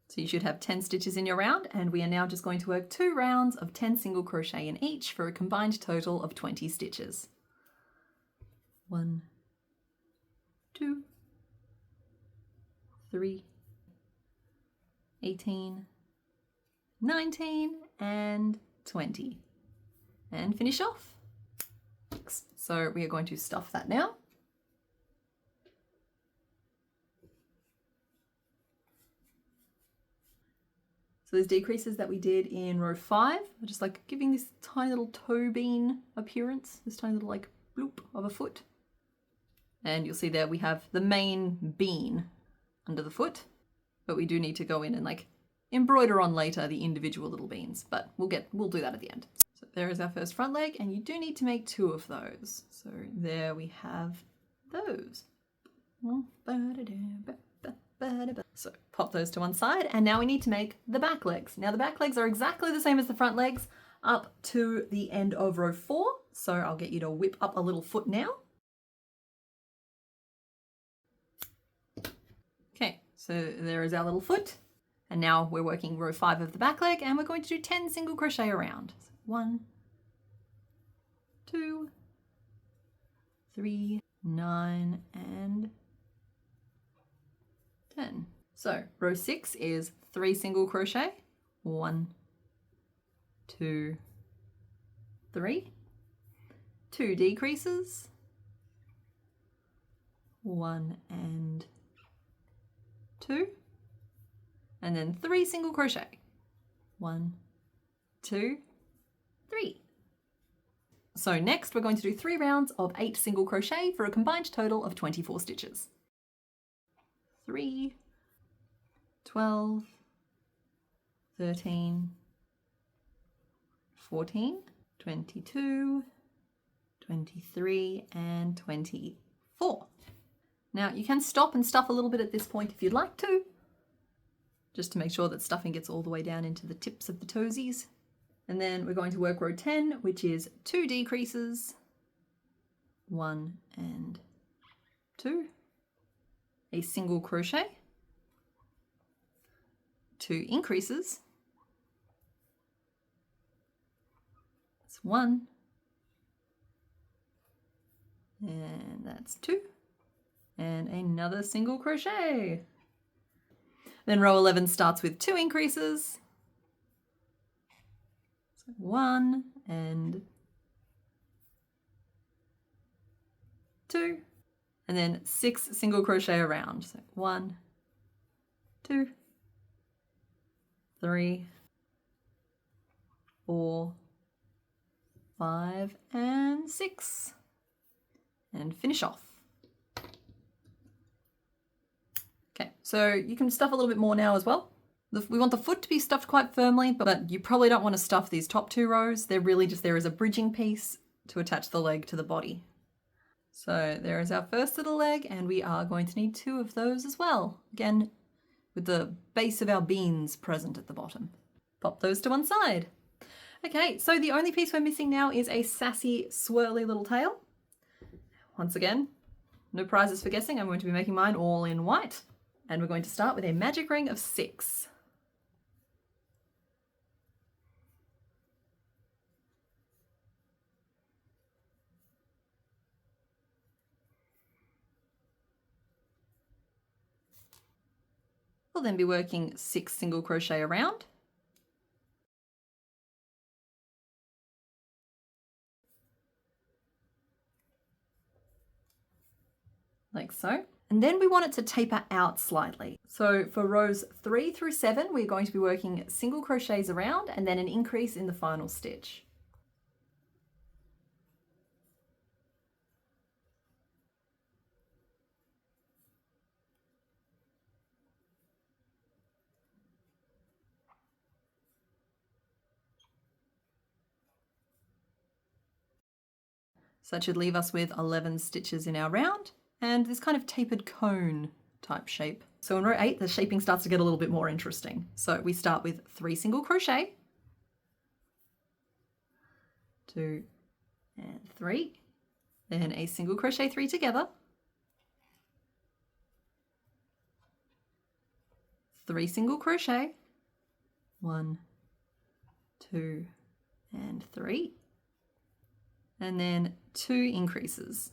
So you should have 10 stitches in your round, and we are now just going to work 2 rounds of 10 single crochet in each for a combined total of 20 stitches. 1, 2, 3, 18, 19, and 20. And finish off. So we are going to stuff that now. So those decreases that we did in row 5 are just like giving this tiny little toe bean appearance, this tiny little like bloop of a foot. And you'll see there we have the main bean under the foot, but we do need to go in and like embroider on later the individual little beans, but we'll do that at the end. So there is our first front leg, and you do need to make 2 of those. So there we have those. So pop those to one side, and now we need to make the back legs. Now the back legs are exactly the same as the front legs up to the end of row 4. So I'll get you to whip up a little foot now. Okay, so there is our little foot. And now we're working row 5 of the back leg, and we're going to do 10 single crochet around. So 1, 2, 3, 9, and 10. So row 6 is 3 single crochet, 1, 2, 3, 2 decreases, 1 and 2, and then 3 single crochet, 1, 2, 3. So next we're going to do 3 rounds of 8 single crochet for a combined total of 24 stitches. 3, 12, 13, 14, 22, 23, and 24. Now you can stop and stuff a little bit at this point if you'd like to, just to make sure that stuffing gets all the way down into the tips of the toesies. And then we're going to work row 10, which is 2 decreases, 1 and 2, a single crochet, 2 increases, that's 1, and that's 2, and another single crochet. Then row 11 starts with 2 increases, so 1 and 2, and then 6 single crochet around. So 1, 2, 3, 4, 5, and 6. And finish off. Okay, so you can stuff a little bit more now as well. We want the foot to be stuffed quite firmly, but you probably don't want to stuff these top 2 rows. They're really just there as a bridging piece to attach the leg to the body. So there is our first little leg, and we are going to need 2 of those as well. Again, with the base of our beans present at the bottom. Pop those to one side. Okay, so the only piece we're missing now is a sassy, swirly little tail. Once again, no prizes for guessing. I'm going to be making mine all in white. And we're going to start with a magic ring of 6. We'll then be working 6 single crochet around. Like so. And then we want it to taper out slightly. So for rows 3 through 7, we're going to be working single crochets around and then an increase in the final stitch. So that should leave us with 11 stitches in our round and this kind of tapered cone type shape. So in row 8, the shaping starts to get a little bit more interesting. So we start with 3 single crochet, 2 and 3, then a single crochet 3 together, 3 single crochet, 1, 2, and 3, and then 2 increases.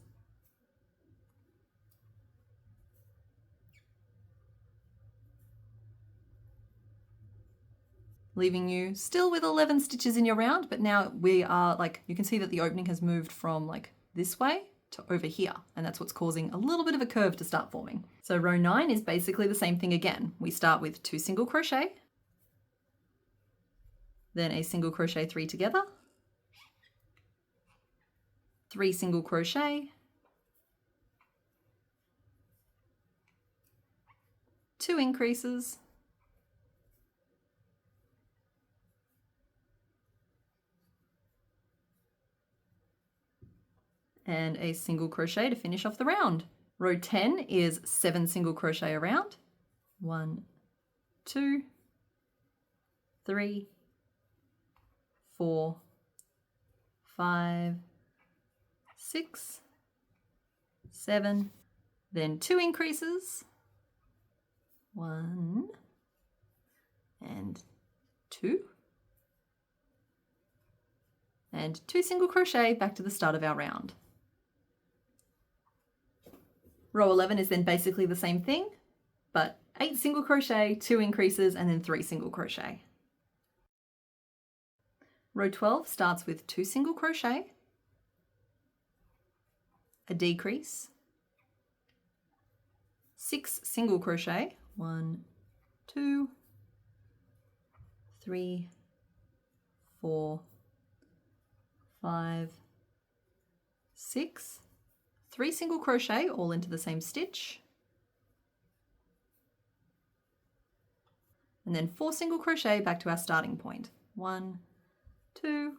Leaving you still with 11 stitches in your round, but now we are like, you can see that the opening has moved from like this way to over here, and that's what's causing a little bit of a curve to start forming. So row 9 is basically the same thing again. We start with 2 single crochet, then a single crochet 3 together, 3 single crochet, 2 increases, and a single crochet to finish off the round. Row 10 is 7 single crochet around. 1, 2, 3, 4, 5, 6, 7, then 2 increases, 1 and 2, and 2 single crochet back to the start of our round. Row 11 is then basically the same thing, but 8 single crochet, 2 increases, and then 3 single crochet. Row 12 starts with 2 single crochet, a decrease, 6 single crochet, 1, 2, 3, 4, 5, 6, 3 single crochet all into the same stitch, and then 4 single crochet back to our starting point. 1, 2,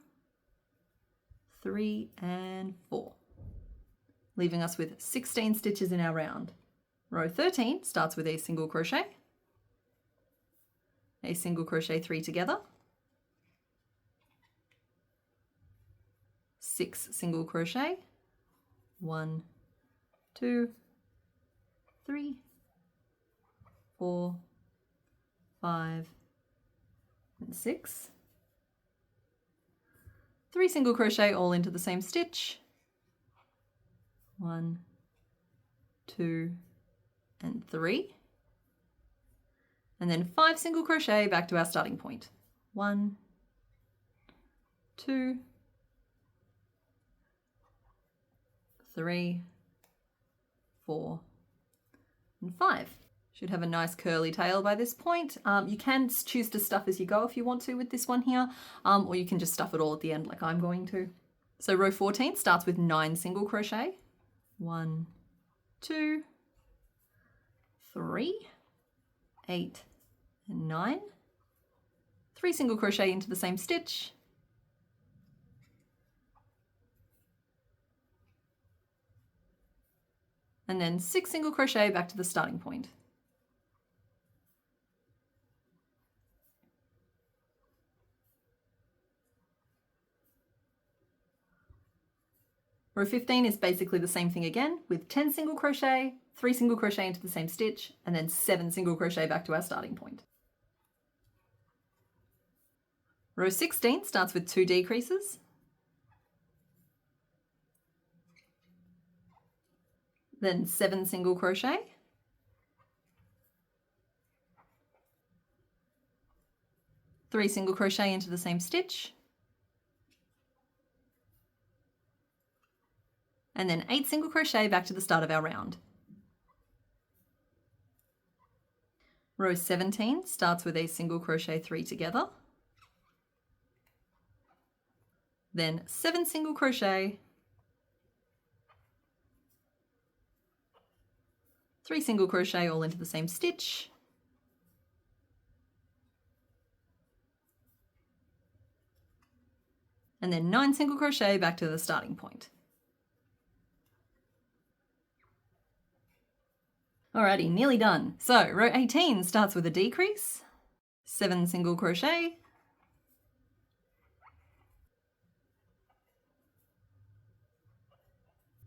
3, and 4, leaving us with 16 stitches in our round. Row 13 starts with a single crochet, a single crochet 3 together, 6 single crochet, 1, 2, 3, 4, 5, and 6. 3 single crochet all into the same stitch. 1, 2, and 3. And then 5 single crochet back to our starting point. 1, 2, 3, 4, and 5. Should have a nice curly tail by this point. You can choose to stuff as you go if you want to with this one here, or you can just stuff it all at the end like I'm going to. So row 14 starts with 9 single crochet. 1, 2, 3, 8, and 9. 3 single crochet into the same stitch. And then 6 single crochet back to the starting point. Row 15 is basically the same thing again, with 10 single crochet, 3 single crochet into the same stitch, and then 7 single crochet back to our starting point. Row 16 starts with 2 decreases. Then 7 single crochet. Three single crochet into the same stitch. And then 8 single crochet back to the start of our round. Row 17 starts with a single crochet 3 together. Then 7 single crochet, 3 single crochet all into the same stitch, and then 9 single crochet back to the starting point. Alrighty, nearly done. So row 18 starts with a decrease, 7 single crochet,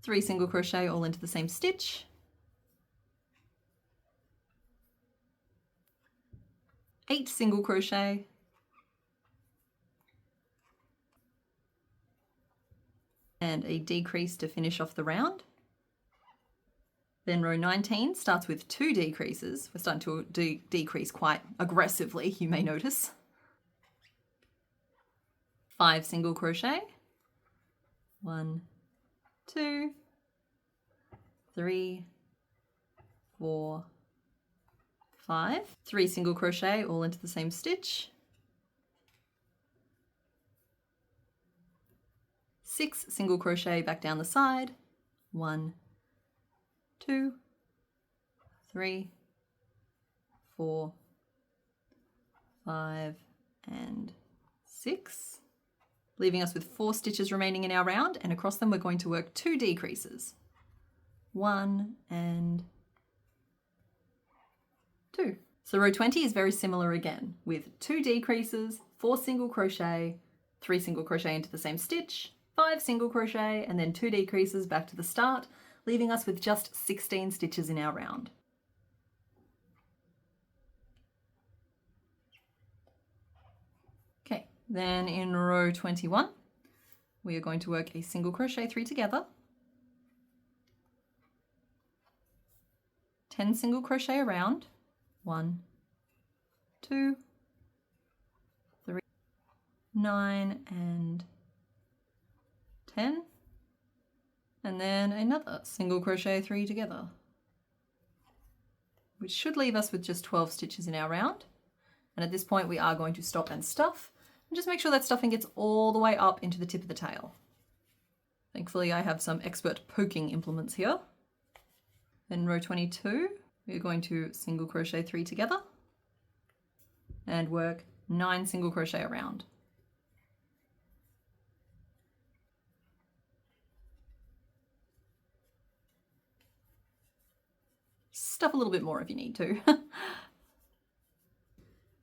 three single crochet all into the same stitch, eight single crochet, and a decrease to finish off the round. Then row 19 starts with 2 decreases. We're starting to decrease quite aggressively, you may notice. 5 single crochet, 1, 2, 3, 4, 5. 3 single crochet all into the same stitch. 6 single crochet back down the side. 1, 2, 3, 4, 5, and 6. Leaving us with 4 stitches remaining in our round, and across them we're going to work 2 decreases. 1 and 2. So row 20 is very similar again, with 2 decreases, 4 single crochet, 3 single crochet into the same stitch, 5 single crochet, and then 2 decreases back to the start, leaving us with just 16 stitches in our round. Okay, then in row 21, we are going to work a single crochet 3 together, 10 single crochet around, 1, 2, 3, 9, and 10. And then another single crochet 3 together, which should leave us with just 12 stitches in our round. And at this point we are going to stop and stuff, and just make sure that stuffing gets all the way up into the tip of the tail. Thankfully I have some expert poking implements here. Then row 22, we're going to single crochet 3 together and work 9 single crochet around. Stuff a little bit more if you need to.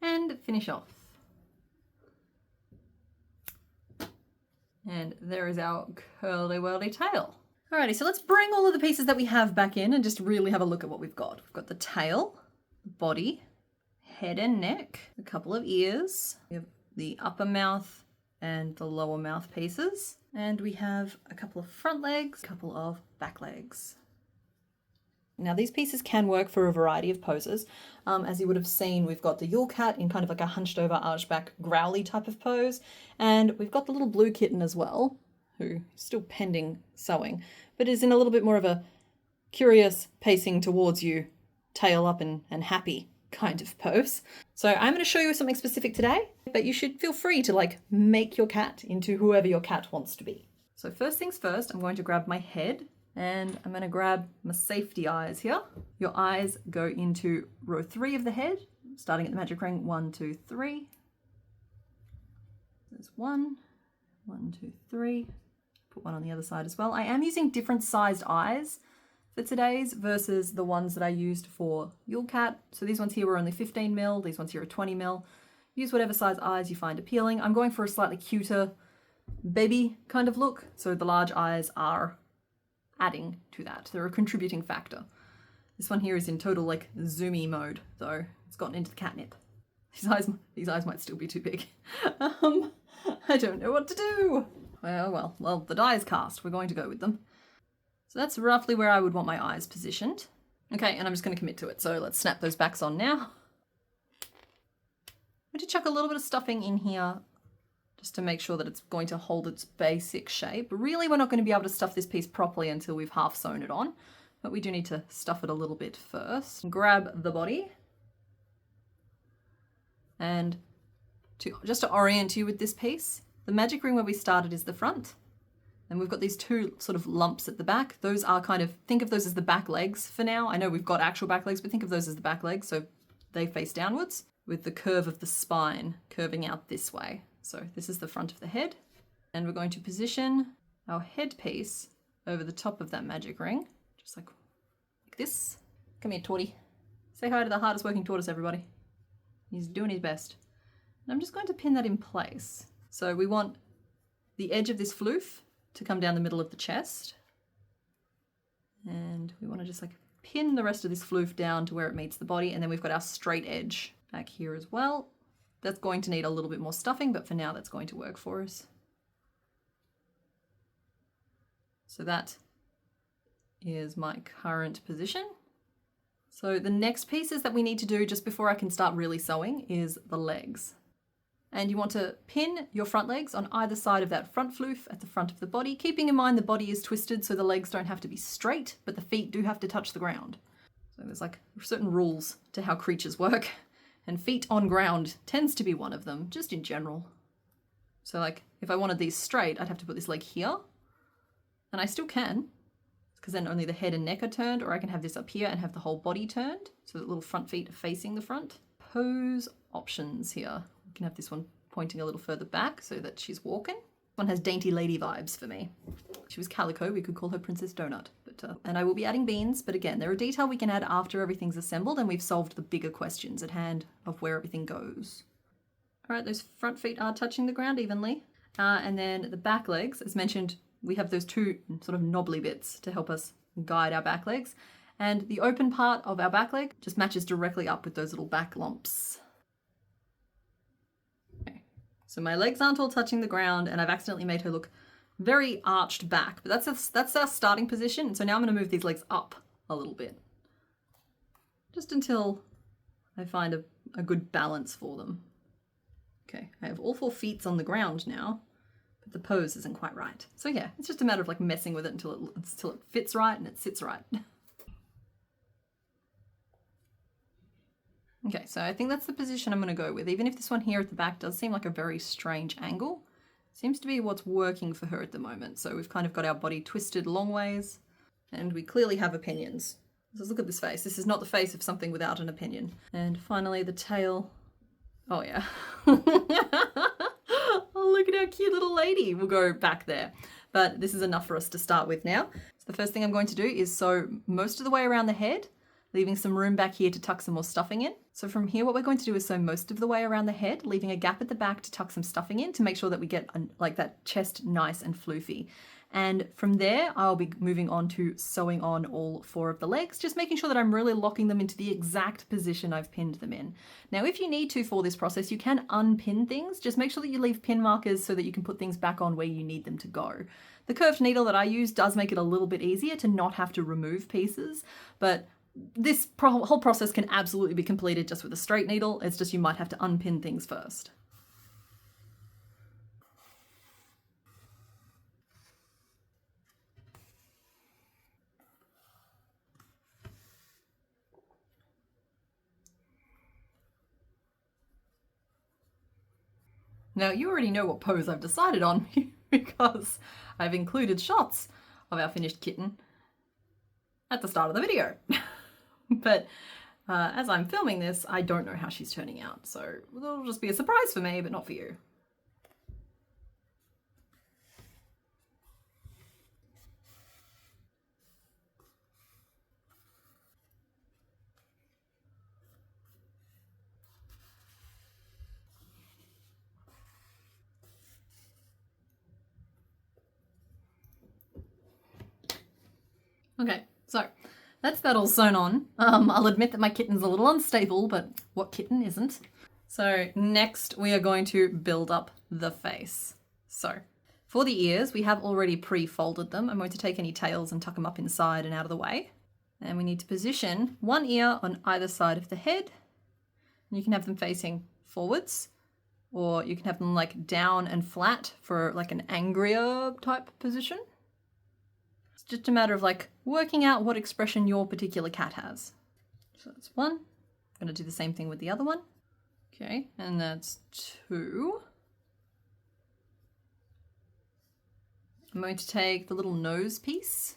And finish off. And there is our curly whirly tail. Alrighty, so let's bring all of the pieces that we have back in and just really have a look at what we've got. We've got the tail, body, head and neck, a couple of ears, we have the upper mouth and the lower mouth pieces, and we have a couple of front legs, a couple of back legs. Now these pieces can work for a variety of poses. As you would have seen, we've got the Yule Cat in kind of like a hunched over, arched back, growly type of pose, and we've got the little blue kitten as well, who is still pending sewing, but is in a little bit more of a curious, pacing towards you, tail up and happy kind of pose. So I'm going to show you something specific today, but you should feel free to like make your cat into whoever your cat wants to be. So first things first, I'm going to grab my head and I'm going to grab my safety eyes here. Your eyes go into row 3 of the head, starting at the magic ring 1, 2, 3. There's 1, 1, 2, 3. Put one on the other side as well. I am using different sized eyes for today's versus the ones that I used for Yule Cat. So these ones here were only 15 mil, these ones here are 20 mil. Use whatever size eyes you find appealing. I'm going for a slightly cuter baby kind of look, so the large eyes are adding to that. They're a contributing factor. This one here is in total like zoomy mode though. It's gotten into the catnip. These eyes might still be too big. I don't know what to do. Well, the die is cast. We're going to go with them. So that's roughly where I would want my eyes positioned. Okay, and I'm just going to commit to it. So let's snap those backs on now. I'm going to chuck a little bit of stuffing in here just to make sure that it's going to hold its basic shape. Really, we're not going to be able to stuff this piece properly until we've half sewn it on, but we do need to stuff it a little bit first. Grab the body. And just to orient you with this piece, the magic ring where we started is the front. And we've got these two sort of lumps at the back. Those are kind of, think of those as the back legs for now. I know we've got actual back legs, but think of those as the back legs. So they face downwards with the curve of the spine curving out this way. So this is the front of the head. And we're going to position our headpiece over the top of that magic ring, just like this. Come here, Torty. Say hi to the hardest working tortoise, everybody. He's doing his best. And I'm just going to pin that in place. So we want the edge of this floof to come down the middle of the chest. And we want to just like pin the rest of this floof down to where it meets the body. And then we've got our straight edge back here as well. That's going to need a little bit more stuffing, but for now that's going to work for us. So that is my current position. So the next pieces that we need to do just before I can start really sewing is the legs. And you want to pin your front legs on either side of that front floof at the front of the body, keeping in mind the body is twisted so the legs don't have to be straight, but the feet do have to touch the ground. So there's like certain rules to how creatures work, and feet on ground tends to be one of them, just in general. So like if I wanted these straight, I'd have to put this leg here, and I still can, because then only the head and neck are turned, or I can have this up here and have the whole body turned, so that little front feet are facing the front. Pose options here. We can have this one pointing a little further back so that she's walking. One has dainty lady vibes for me. If she was Calico, we could call her Princess Donut. And I will be adding beans, but again, they're a detail we can add after everything's assembled and we've solved the bigger questions at hand of where everything goes. All right, those front feet are touching the ground evenly. And then the back legs, as mentioned, we have those two sort of knobbly bits to help us guide our back legs. And the open part of our back leg just matches directly up with those little back lumps. Okay. So my legs aren't all touching the ground and I've accidentally made her look very arched back, but that's our starting position. So now I'm going to move these legs up a little bit, just until I find a good balance for them. Okay, I have all 4 feet on the ground now, but the pose isn't quite right. So yeah, it's just a matter of like messing with it until it fits right and it sits right. Okay, so I think that's the position I'm going to go with, even if this one here at the back does seem like a very strange angle. Seems to be what's working for her at the moment. So we've kind of got our body twisted long ways and we clearly have opinions. Just look at this face. This is not the face of something without an opinion. And finally the tail. Oh yeah. Oh, look at our cute little lady. We'll go back there. But this is enough for us to start with now. So the first thing I'm going to do is sew most of the way around the head, leaving some room back here to tuck some more stuffing in. So from here, what we're going to do is sew most of the way around the head, leaving a gap at the back to tuck some stuffing in to make sure that we get like that chest nice and floofy. And from there, I'll be moving on to sewing on all 4 of the legs, just making sure that I'm really locking them into the exact position I've pinned them in. Now, if you need to for this process, you can unpin things. Just make sure that you leave pin markers so that you can put things back on where you need them to go. The curved needle that I use does make it a little bit easier to not have to remove pieces, but this whole process can absolutely be completed just with a straight needle. It's just you might have to unpin things first. Now, you already know what pose I've decided on because I've included shots of our finished kitten at the start of the video. But as I'm filming this, I don't know how she's turning out, so it'll just be a surprise for me, but not for you. Okay, so that's that all sewn on. I'll admit that my kitten's a little unstable, but what kitten isn't? So next we are going to build up the face. So for the ears, we have already pre-folded them. I'm going to take any tails and tuck them up inside and out of the way. And we need to position one ear on either side of the head. You can have them facing forwards, or you can have them like down and flat for like an angrier type position. It's just a matter of like working out what expression your particular cat has. So that's 1. I'm going to do the same thing with the other one. Okay, and that's 2. I'm going to take the little nose piece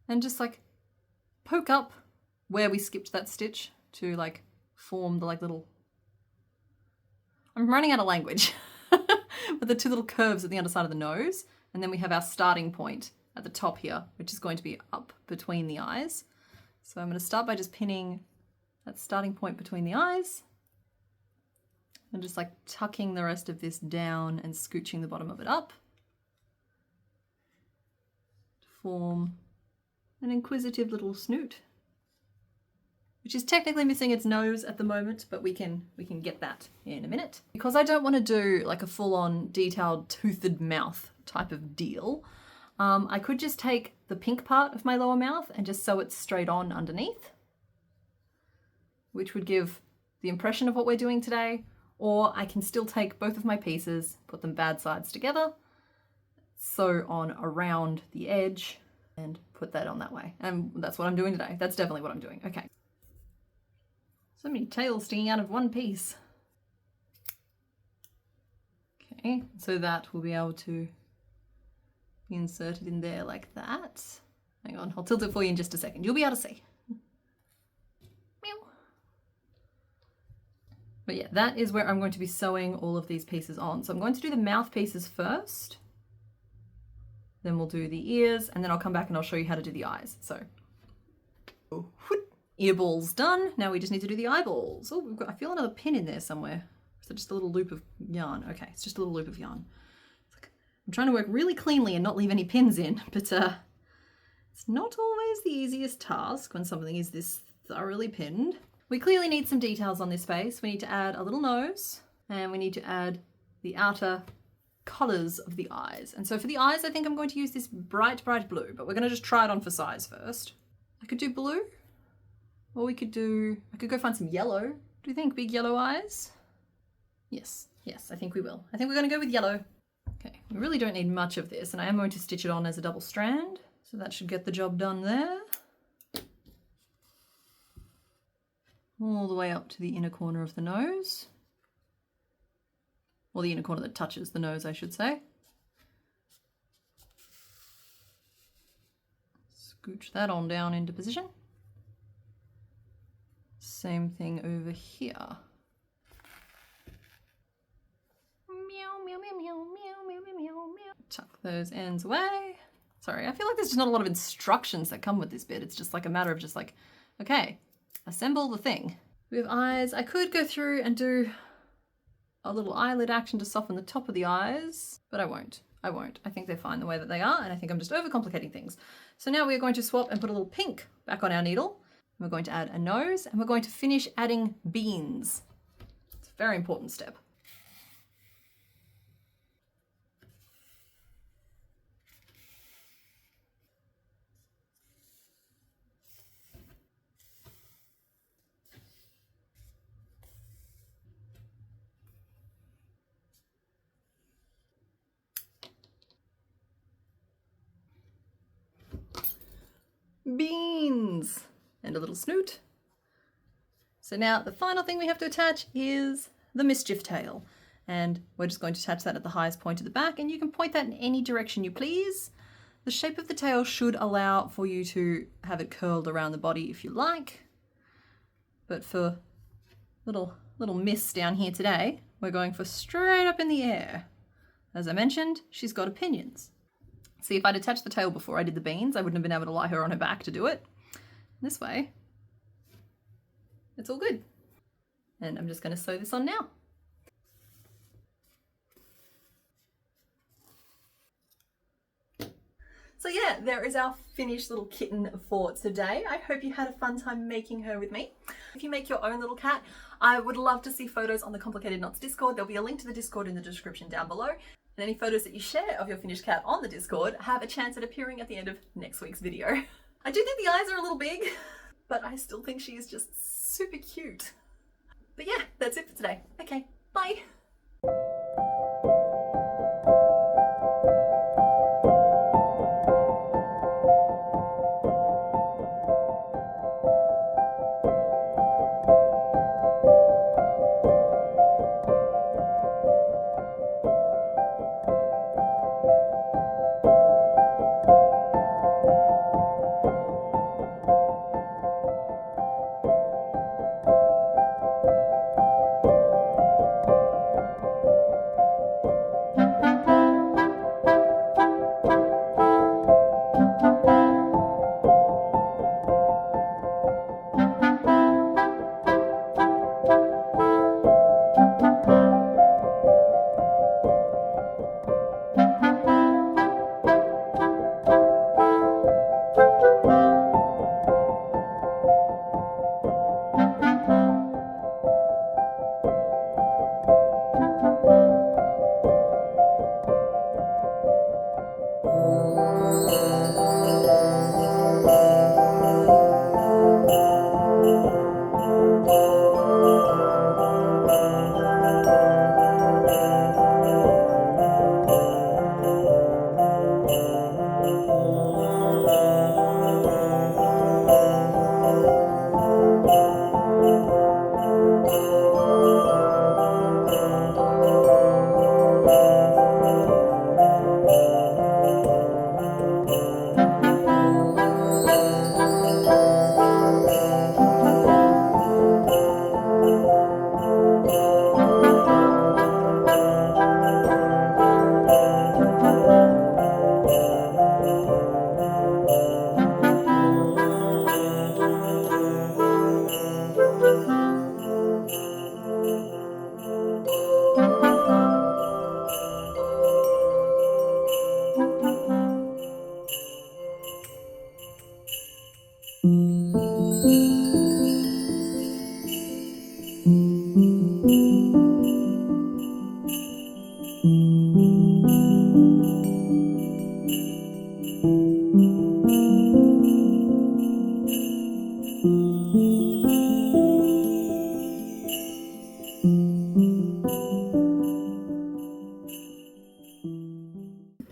and just like poke up where we skipped that stitch to like form the like little... I'm running out of language. But the 2 little curves at the underside of the nose, and then we have our starting point at the top here, which is going to be up between the eyes. So I'm going to start by just pinning that starting point between the eyes and just like tucking the rest of this down and scooching the bottom of it up to form an inquisitive little snoot, which is technically missing its nose at the moment, but we can get that in a minute. Because I don't want to do like a full-on detailed toothed mouth type of deal, I could just take the pink part of my lower mouth and just sew it straight on underneath, which would give the impression of what we're doing today, or I can still take both of my pieces, put them bad sides together, sew on around the edge, and put that on that way. And that's what I'm doing today. That's definitely what I'm doing. Okay. So many tails sticking out of one piece. Okay, so that will be able to be inserted in there like that. Hang on, I'll tilt it for you in just a second. You'll be able to see. Meow. But yeah, that is where I'm going to be sewing all of these pieces on. So I'm going to do the mouth pieces first. Then we'll do the ears, and then I'll come back and I'll show you how to do the eyes. So, earballs done. Now we just need to do the eyeballs. Oh, I feel another pin in there somewhere. Is that just a little loop of yarn? Okay, it's just a little loop of yarn. I'm trying to work really cleanly and not leave any pins in, but it's not always the easiest task when something is this thoroughly pinned. We clearly need some details on this face. We need to add a little nose, and we need to add the outer colours of the eyes. And so for the eyes, I think I'm going to use this bright, bright blue, but we're going to just try it on for size first. I could do blue, or I could go find some yellow. Do you think big yellow eyes? Yes, I think we will. I think we're going to go with yellow. Okay, we really don't need much of this, and I am going to stitch it on as a double strand, so that should get the job done there. All the way up to the inner corner of the nose. Or the inner corner that touches the nose, I should say. Scooch that on down into position. Same thing over here. Meow, meow, meow, meow, meow, meow, meow, meow. Tuck those ends away. Sorry, I feel like there's just not a lot of instructions that come with this bit. It's just like a matter of just like, okay, assemble the thing. We have eyes. I could go through and do a little eyelid action to soften the top of the eyes, but I won't. I won't. I think they're fine the way that they are, and I think I'm just overcomplicating things. So now we're going to swap and put a little pink back on our needle. We're going to add a nose, and we're going to finish adding beans. It's a very important step. Beans and a little snoot. So now the final thing we have to attach is the mischief tail, and we're just going to attach that at the highest point of the back, and you can point that in any direction you please. The shape of the tail should allow for you to have it curled around the body if you like, but for little miss down here today, we're going for straight up in the air. As I mentioned, she's got opinions. See, if I'd attached the tail before I did the beans, I wouldn't have been able to lie her on her back to do it. This way, it's all good. And I'm just going to sew this on now. So yeah, there is our finished little kitten for today. I hope you had a fun time making her with me. If you make your own little cat, I would love to see photos on the Complicated Knots Discord. There'll be a link to the Discord in the description down below. And any photos that you share of your finished cat on the Discord have a chance at appearing at the end of next week's video. I do think the eyes are a little big, but I still think she is just super cute. But yeah, that's it for today. Okay, bye.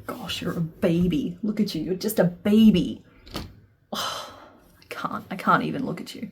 Gosh, you're a baby. Look at you. You're just a baby. Oh, I can't even look at you.